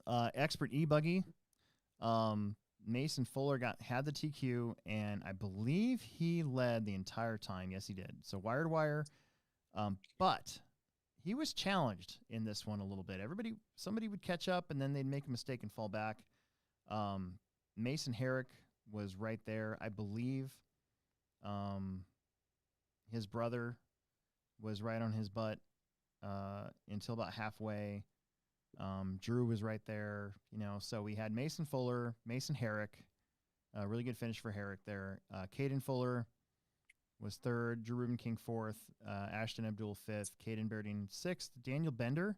Expert E-Buggy. Mason Fuller had the TQ, and I believe he led the entire time. Yes, he did. So wire to wire. But he was challenged in this one a little bit. Somebody would catch up, and then they'd make a mistake and fall back. Mason Herrick was right there. I believe his brother was right on his butt until about halfway. Drew was right there, so we had Mason Fuller, Mason Herrick, a really good finish for Herrick there. Caden Fuller was 3rd, Drew Ruben King 4th, Ashton Abdul 5th, Caden Berding 6th, Daniel Bender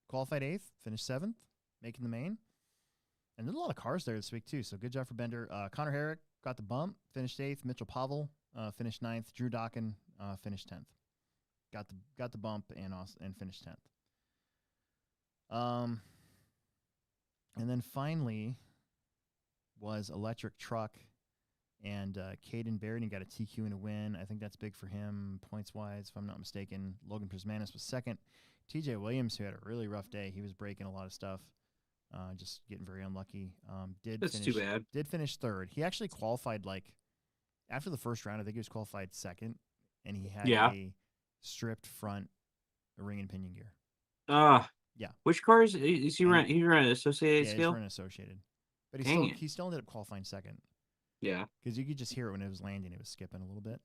qualified 8th, finished 7th, making the main. And there's a lot of cars there this week too, so good job for Bender. Connor Herrick got the bump, finished 8th. Mitchell Pavel finished 9th. Drew Dockin finished 10th. Got the bump and finished 10th. And then finally was Electric Truck, and Caden Berding got a TQ and a win. I think that's big for him points-wise, if I'm not mistaken. Logan Prismanis was 2nd. TJ Williams, who had a really rough day, he was breaking a lot of stuff, just getting very unlucky.
Too bad.
Did finish 3rd. He actually qualified, after the first round, I think he was qualified 2nd, and he had a stripped front ring and pinion gear. Yeah.
Which cars is he running? He's running Associated still?
Yeah, he's running Associated. But he still ended up qualifying 2nd.
Yeah.
Because you could just hear it when it was landing. It was skipping a little bit.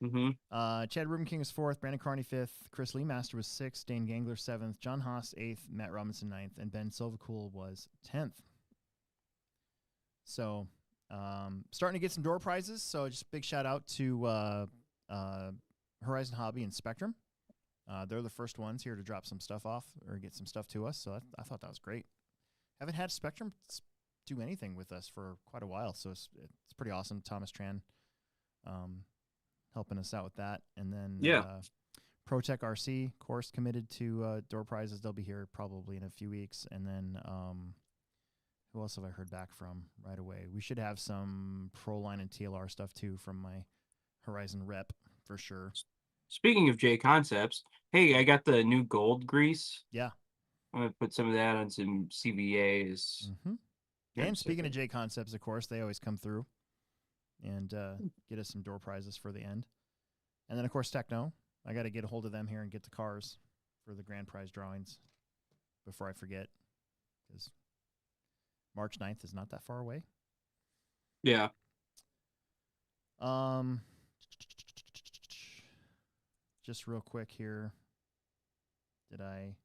Mm-hmm.
Chad Ruben King was 4th. Brandon Carney 5th. Chris Lee Master was 6th. Dane Gangler 7th. John Haas 8th. Matt Robinson 9th. And Ben Silvacool was 10th. So, starting to get some door prizes. So, just a big shout out to Horizon Hobby and Spectrum. They're the first ones here to drop some stuff off or get some stuff to us, so I thought that was great. Haven't had Spectrum do anything with us for quite a while, so it's pretty awesome. Thomas Tran helping us out with that. And then ProTech RC, of course, committed to door prizes. They'll be here probably in a few weeks. And then who else have I heard back from right away? We should have some ProLine and TLR stuff, too, from my Horizon rep for sure.
Speaking of J Concepts, hey, I got the new gold grease.
Yeah.
I'm going to put some of that on some CVAs.
Mm-hmm. And speaking of J Concepts, of course, they always come through and get us some door prizes for the end. And then, of course, Techno. I got to get a hold of them here and get the cars for the grand prize drawings before I forget, because March 9th is not that far away.
Yeah.
Just real quick here. Did I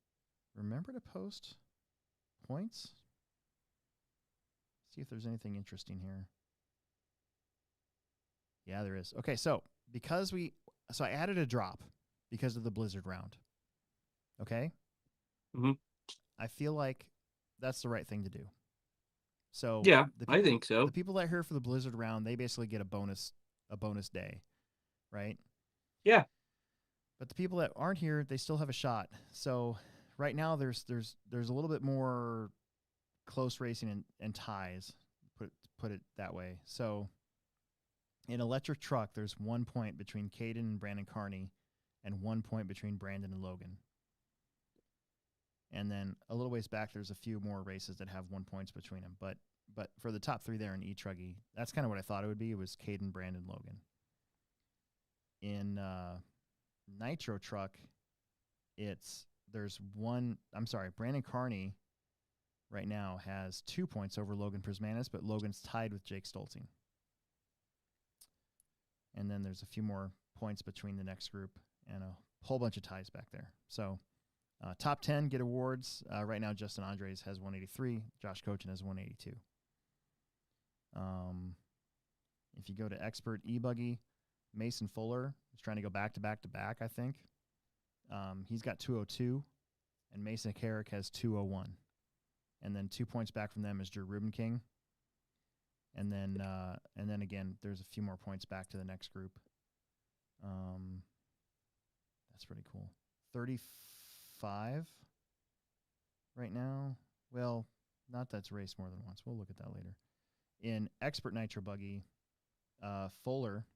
remember to post points? See if there's anything interesting here. Yeah, there is. Okay, so I added a drop because of the Blizzard round. Okay?
Mm-hmm.
I feel like that's the right thing to do. So
yeah, I think so.
The people that are here for the Blizzard round, they basically get a bonus day, right?
Yeah.
But the people that aren't here, they still have a shot. So right now there's a little bit more close racing and ties. Put it that way. So in electric truck, there's 1 point between Caden and Brandon Carney, and 1 point between Brandon and Logan. And then a little ways back, there's a few more races that have 1 point between them. But for the top three there in E-Truggy, that's kind of what I thought it would be. It was Caden, Brandon, Logan. In Nitro Truck, Brandon Carney right now has 2 points over Logan Prismanis, but Logan's tied with Jake Stolting. And then there's a few more points between the next group and a whole bunch of ties back there. So top 10 get awards. Right now, Justin Andres has 183. Josh Cochin has 182. If you go to Expert E-Buggy, Mason Fuller is trying to go back to back to back, I think. He's got 202, and Mason Carrick has 201. And then 2 points back from them is Drew Ruben King. And then again, there's a few more points back to the next group. That's pretty cool. 35 right now. Well, not that's raced more than once. We'll look at that later. In Expert Nitro Buggy, Fuller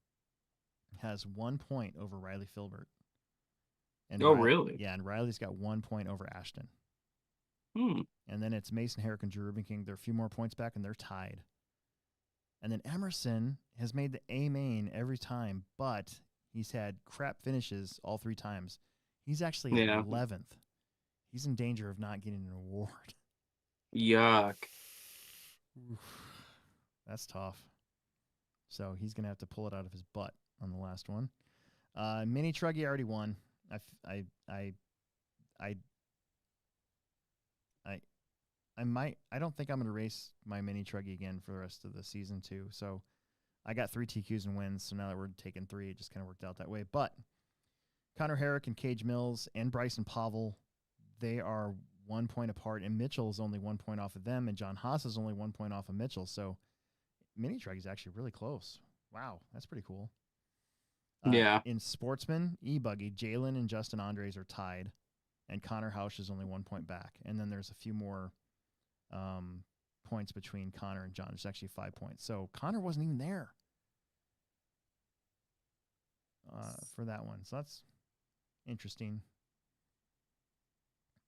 has 1 point over Riley Filbert. And
really?
Yeah, and Riley's got 1 point over Ashton. And then it's Mason Herrick and Drew Ruben King. They're a few more points back, and they're tied. And then Emerson has made the A main every time, but he's had crap finishes all 3 times. He's actually 11th. He's in danger of not getting an award.
Yuck.
That's tough. So he's going to have to pull it out of his butt on the last one. Mini Truggy already won. I don't think I'm going to race my Mini Truggy again for the rest of the season too. So I got 3 TQs and wins. So now that we're taking 3, it just kind of worked out that way. But Connor Herrick and Cage Mills and Bryson Pavel, they are 1 point apart, and Mitchell is only 1 point off of them, and John Haas is only 1 point off of Mitchell. So Mini Truggy is actually really close. Wow, that's pretty cool.
Yeah.
In Sportsman, E-Buggy, Jalen and Justin Andres are tied, and Connor Hausch is only 1 point back. And then there's a few more points between Connor and John. There's actually 5 points. So Connor wasn't even there for that one. So that's interesting.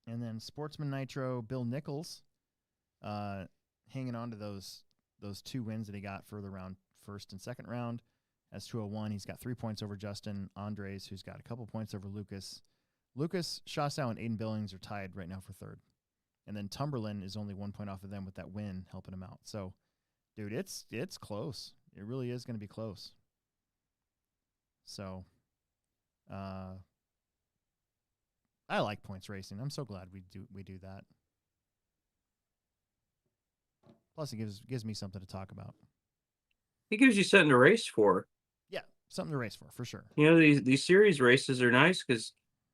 And then Sportsman Nitro, Bill Nichols, hanging on to those 2 wins that he got for the first and second round, has 201. He's got 3 points over Justin Andres, who's got a couple points over Lucas. Lucas, Shasau, and Aiden Billings are tied right now for third. And then Tumberland is only 1 point off of them with that win helping him out. So, dude, it's close. It really is going to be close. So, I like points racing. I'm so glad we do that. Plus, it gives me something to talk about.
It gives you something to race for.
Yeah, something to race for sure.
You know, these series races are nice because,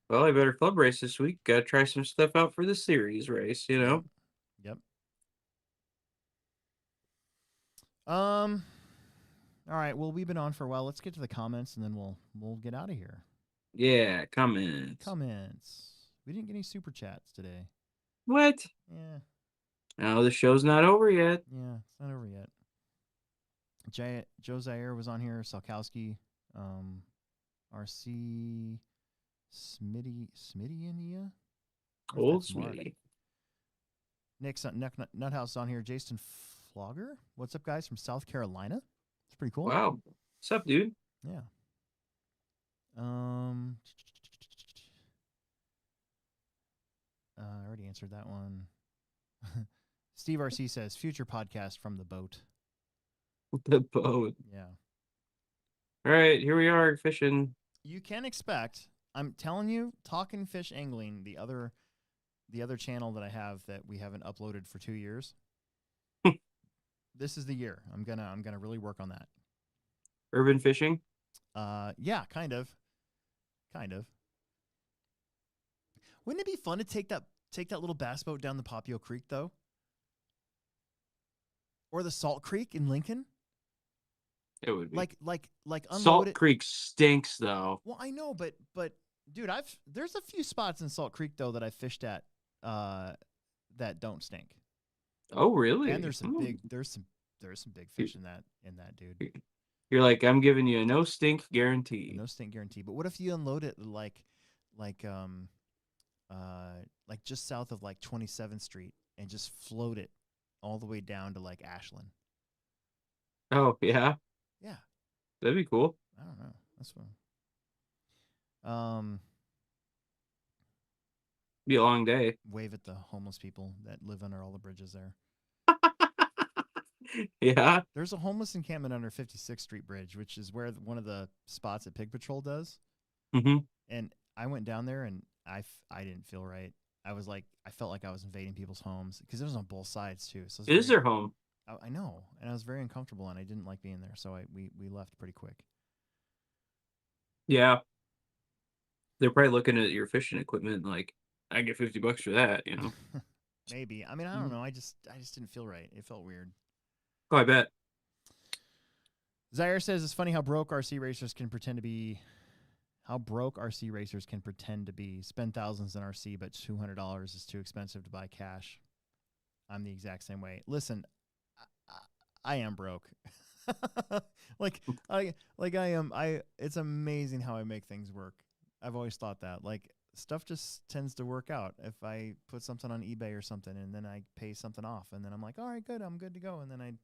well, I better club race this week. Got to try some stuff out for the series race, you know?
Yep. All right, well, we've been on for a while. Let's get to the comments, and then we'll get out of here.
Yeah, comments.
We didn't get any super chats today.
What?
Yeah.
No, the show's not over yet.
Yeah, it's not over yet. Joe Zaire was on here. Salkowski, RC, Smitty India.
Old Smitty.
Nick's Nuthouse on here. Jason Flogger. What's up, guys, from South Carolina? It's pretty cool.
Wow. What's up, dude?
Yeah. I already answered that one. Steve RC says, future podcast from the boat.
The boat.
Yeah.
All right, here we are fishing.
You can expect, I'm telling you, Talking Fish Angling, the other channel that I have that we haven't uploaded for 2 years. This is the year. I'm gonna really work on that.
Urban fishing?
Yeah, kind of. Wouldn't it be fun to take that little bass boat down the Papio Creek though? Or the Salt Creek in Lincoln?
It would be.
Like unload
Salt
it.
Creek stinks though.
Well, I know, but dude, there's a few spots in Salt Creek though that I fished at that don't stink.
Oh, really?
And there's some big fish in that dude.
You're like, I'm giving you a no stink guarantee.
No stink guarantee. But what if you unload it like just south of like 27th Street and just float it all the way down to like Ashland?
Oh, yeah.
Yeah.
That'd be cool.
I don't know. That's fun.
Be a long day.
Wave at the homeless people that live under all the bridges there.
Yeah.
There's a homeless encampment under 56th Street Bridge, which is where one of the spots that Pig Patrol does.
Mm-hmm.
And I went down there and I didn't feel right. I felt like I was invading people's homes because it was on both sides too. So
it is their home.
I know, and I was very uncomfortable, and I didn't like being there, so we left pretty quick.
Yeah. They're probably looking at your fishing equipment like, I get $50 for that, you know.
Maybe. I mean, I don't know. I just didn't feel right. It felt weird.
Oh, I bet.
Zaire says it's funny how broke RC racers can pretend to be. Spend thousands in RC, but $200 is too expensive to buy cash. I'm the exact same way. Listen, I am broke. I am. It's amazing how I make things work. I've always thought that. Like, stuff just tends to work out. If I put something on eBay or something, and then I pay something off, and then I'm like, all right, good, I'm good to go, and then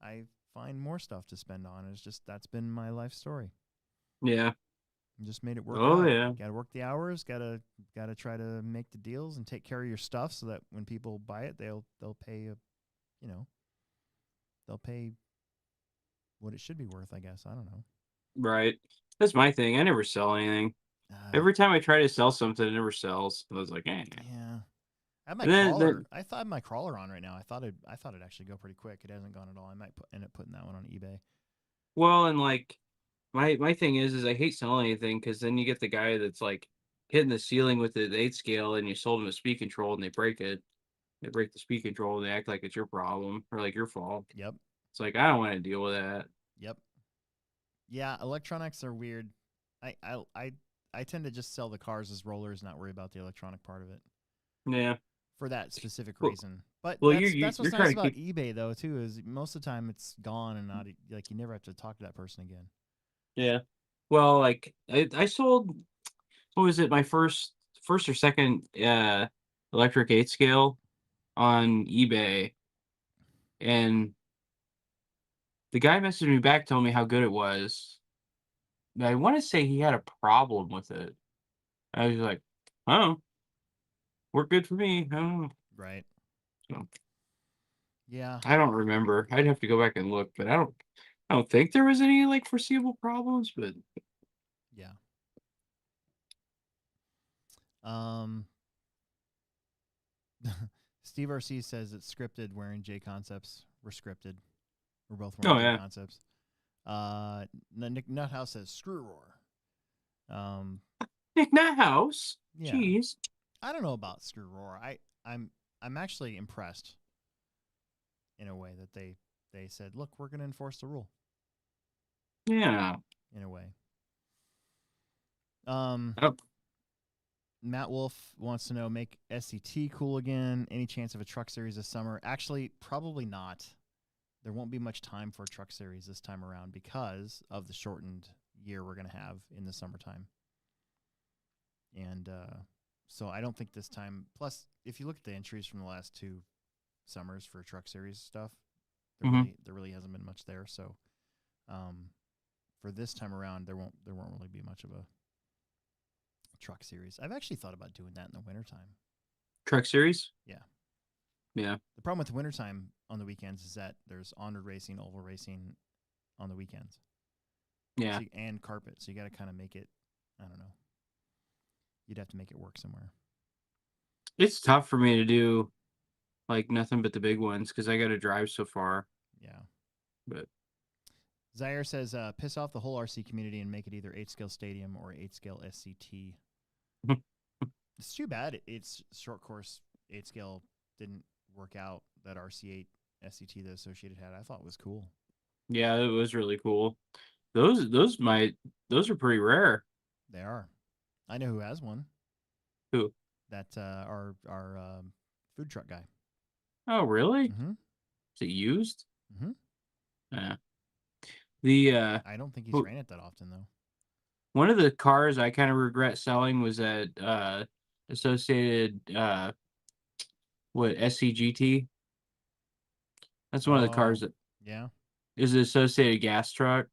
I find more stuff to spend on. It's just that's been my life story.
Yeah.
Just made it work.
Oh
out.
yeah.
Got to work the hours. Got to try to make the deals and take care of your stuff so that when people buy it, they'll pay they'll pay what it should be worth. I guess I don't know.
Right. That's my thing. I never sell anything. Every time I try to sell something, it never sells. I was like, eh.
Yeah. I have my crawler. I thought I have my crawler on right now. I thought it'd actually go pretty quick. It hasn't gone at all. I might end up putting that one on eBay.
Well, and like my thing is I hate selling anything because then you get the guy that's like hitting the ceiling with the 8 scale and you sold him a speed control and they break it. They break the speed control and they act like it's your problem or like your fault.
Yep.
It's like I don't want to deal with that.
Yep. Yeah, electronics are weird. I tend to just sell the cars as rollers, not worry about the electronic part of it.
Yeah.
For that specific reason. But that's what's nice about eBay though too, is most of the time it's gone and not like you never have to talk to that person again.
Yeah. Well, like I sold, what was it, my first or second electric 8 scale on eBay, and the guy messaged me back telling me how good it was. I want to say he had a problem with it. I was like, oh, worked good for me. I don't know.
Right.
So,
yeah.
I don't remember. I'd have to go back and look, but I don't think there was any like foreseeable problems, but
yeah. Steve RC says it's scripted, wherein J Concepts were scripted. We're both wearing J Concepts. Nick Nuthouse says screw roar.
Nick Nuthouse.
Yeah.
Jeez.
I don't know about screw roar. I'm actually impressed in a way that they said, look, we're going to enforce the rule.
Yeah.
In a way. Matt Wolf wants to know, make SCT cool again. Any chance of a truck series this summer? Actually, probably not. There won't be much time for a truck series this time around because of the shortened year we're going to have in the summertime. And so I don't think this time. Plus, if you look at the entries from the last 2 summers for truck series stuff, there really hasn't been much there. So for this time around, there won't really be much of a truck series. I've actually thought about doing that in the wintertime.
Truck series?
Yeah.
Yeah.
The problem with the wintertime on the weekends is that there's onward racing, oval racing on the weekends.
Yeah.
And carpet. So you got to kind of make it, I don't know. you'd have to make it work somewhere.
It's tough for me to do like nothing but the big ones because I got to drive so far.
Yeah.
But
Zaire says, piss off the whole RC community and make it either 8-scale stadium or 8-scale SCT. It's too bad it's short course 8-scale didn't work out. That RC8 SCT the Associated had, I thought was cool.
Yeah, it was really cool. Those are pretty rare.
They are. I know who has one.
Who?
That our food truck guy.
Oh, really?
Mm-hmm.
Is it used?
Mm-hmm.
Yeah.
I don't think he's ran it that often though.
One of the cars I kind of regret selling was that Associated SCGT. That's one of the cars that is an Associated gas truck.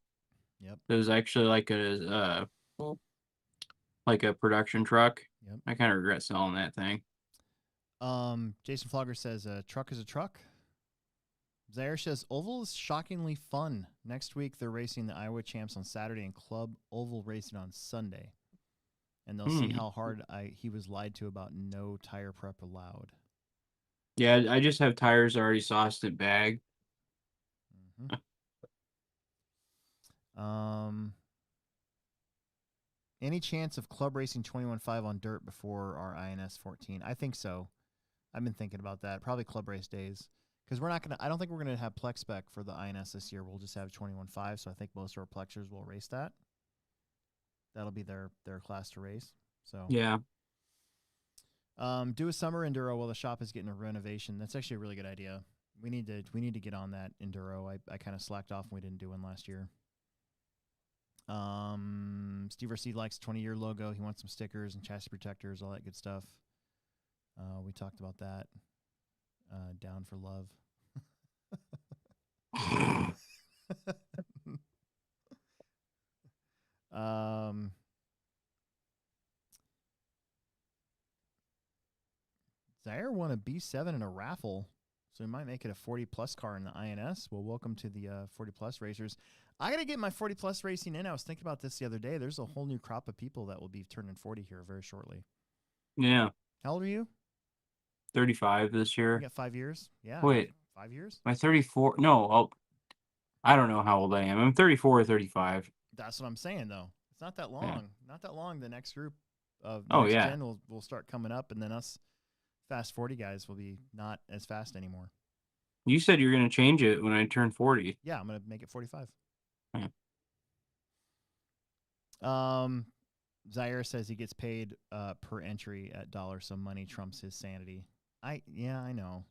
Yep.
It was actually like a production truck.
Yep.
I kind of regret selling that thing.
Jason Flogger says a truck is a truck. Zaire says Oval is shockingly fun. Next week they're racing the Iowa Champs on Saturday and Club Oval racing on Sunday. And they'll see how hard he was lied to about no tire prep allowed.
Yeah, I just have tires already sauced at bag.
Mm-hmm. Any chance of club racing 21.5 on dirt before our INS 14? I think so. I've been thinking about that. Probably club race days. Because I don't think we're going to have Plex spec for the INS this year. We'll just have 21.5, so I think most of our Plexers will race that. That'll be their class to race. So
yeah.
Do a summer enduro while the shop is getting a renovation. That's actually a really good idea. We need to get on that enduro. I kind of slacked off and we didn't do one last year. Steve RC likes 20-year logo. He wants some stickers and chassis protectors, all that good stuff. We talked about that. Down for love. Zaire won a B7 in a raffle, so we might make it a 40-plus car in the INS. Well, welcome to the 40-plus racers. I got to get my 40-plus racing in. I was thinking about this the other day. There's a whole new crop of people that will be turning 40 here very shortly.
Yeah.
How old are you?
35 this year.
You got 5 years? Yeah.
Wait.
5 years?
My 34. No, I don't know how old I am. I'm 34 or 35.
That's what I'm saying, though. It's not that long.
Yeah.
Not that long. The next group of
next
gen will start coming up, and then us fast 40 guys will be not as fast anymore.
You said you were going to change it when I turn 40.
Yeah, I'm going to make it 45.
Yeah.
Zaire says he gets paid per entry at $, so money trumps his sanity. I know.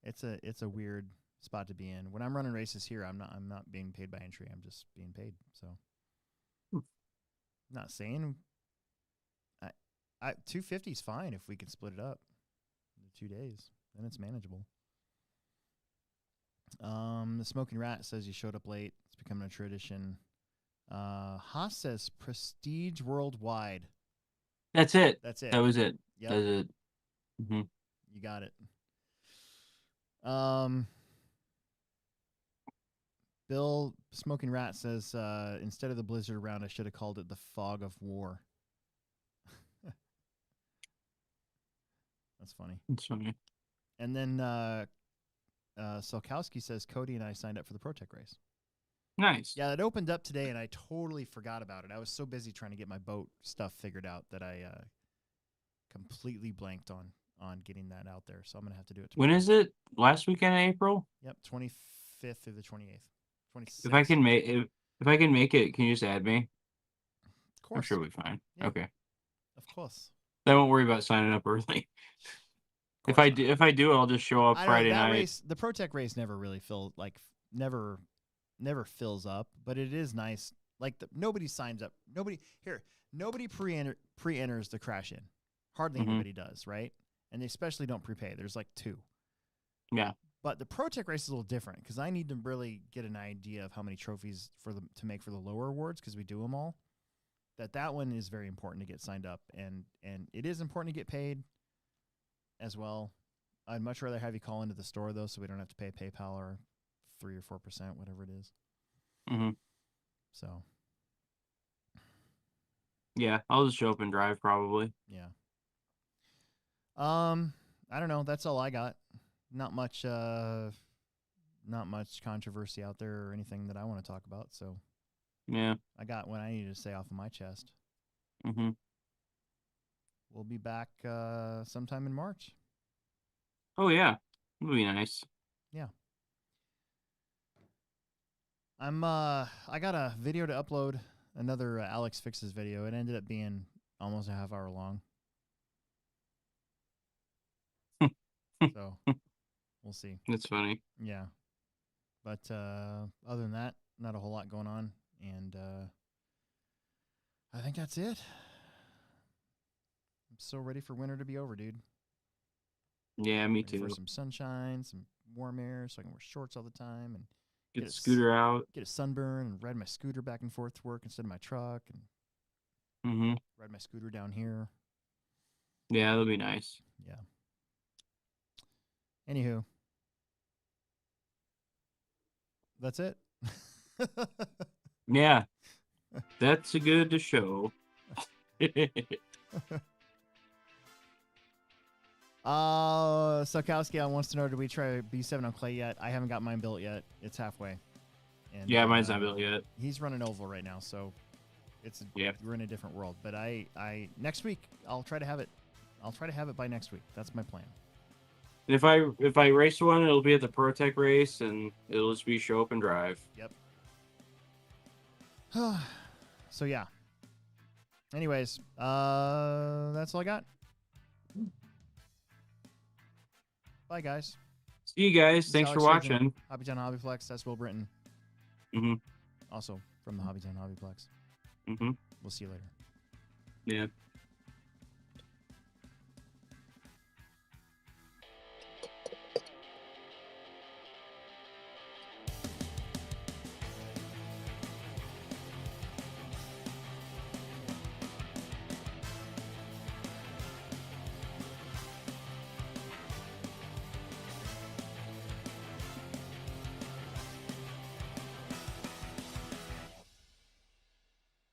It's a weird spot to be in. When I'm running races here, I'm not being paid by entry. I'm just being paid. So not saying I 250 is fine if we can split it up into 2 days. Then it's manageable. The Smoking Rat says he showed up late. It's becoming a tradition. Haas says Prestige Worldwide.
That's it.
That's it.
That was it.
Yep.
That's it. Mm-hmm.
You got it. Bill Smoking Rat says instead of the blizzard around, I should have called it the fog of war. That's funny.
That's funny.
And then Solkowski says Cody and I signed up for the ProTech race.
Nice.
Yeah, it opened up today, and I totally forgot about it. I was so busy trying to get my boat stuff figured out that I completely blanked on getting that out there. So I'm going to have to do it tomorrow.
When is it? Last weekend in April?
Yep, 25th through the 28th. 26th.
If I can make it, can you just add me?
Of course.
I'm sure we'll be fine. Yeah. Okay.
Of course.
I won't worry about signing up early. If I do, I'll just show up Friday night.
Race, the ProTech race never really never fills up, but it is nice. Like nobody signs up. Nobody pre-enters the crash in. Hardly anybody does, right? And they especially don't prepay. There's like 2.
Yeah.
But the ProTech race is a little different because I need to really get an idea of how many trophies to make for the lower awards because we do them all. That one is very important to get signed up, and it is important to get paid as well. I'd much rather have you call into the store though, so we don't have to pay PayPal or 3 or 4%, whatever it is.
Mm-hmm.
So.
Yeah, I'll just show up and drive probably.
Yeah. I don't know. That's all I got. Not much controversy out there or anything that I want to talk about. So
yeah,
I got what I needed to say off of my chest.
Mm-hmm.
We'll be back sometime in March.
Oh yeah, it'll be nice.
Yeah. I got a video to upload, another Alex Fixes video. It ended up being almost a half hour long. So we'll see.
That's funny.
Yeah. But other than that, not a whole lot going on. And I think that's it. I'm so ready for winter to be over, dude.
Yeah, me
Ready
too.
for some sunshine, some warm air, so I can wear shorts all the time and
get the scooter out.
Get a sunburn and ride my scooter back and forth to work instead of my truck, and ride my scooter down here.
Yeah, that'll be nice.
Yeah. Anywho, that's it.
Yeah, that's a good to show.
Sokowski wants to know, did we try B7 on clay yet? I haven't got mine built yet. It's halfway. And,
yeah, mine's not built yet.
He's running oval right now, so we're in a different world. But I next week I'll try to have it. I'll try to have it by next week. That's my plan.
If I race one, it'll be at the ProTech race, and it'll just be show up and drive.
Yep. So yeah. Anyways, that's all I got. Bye, guys.
See you guys. Thanks for watching.
Hobbytown Hobbyplex. That's Will Britton. Also from the Hobbytown Hobbyplex. We'll see you later.
Yeah.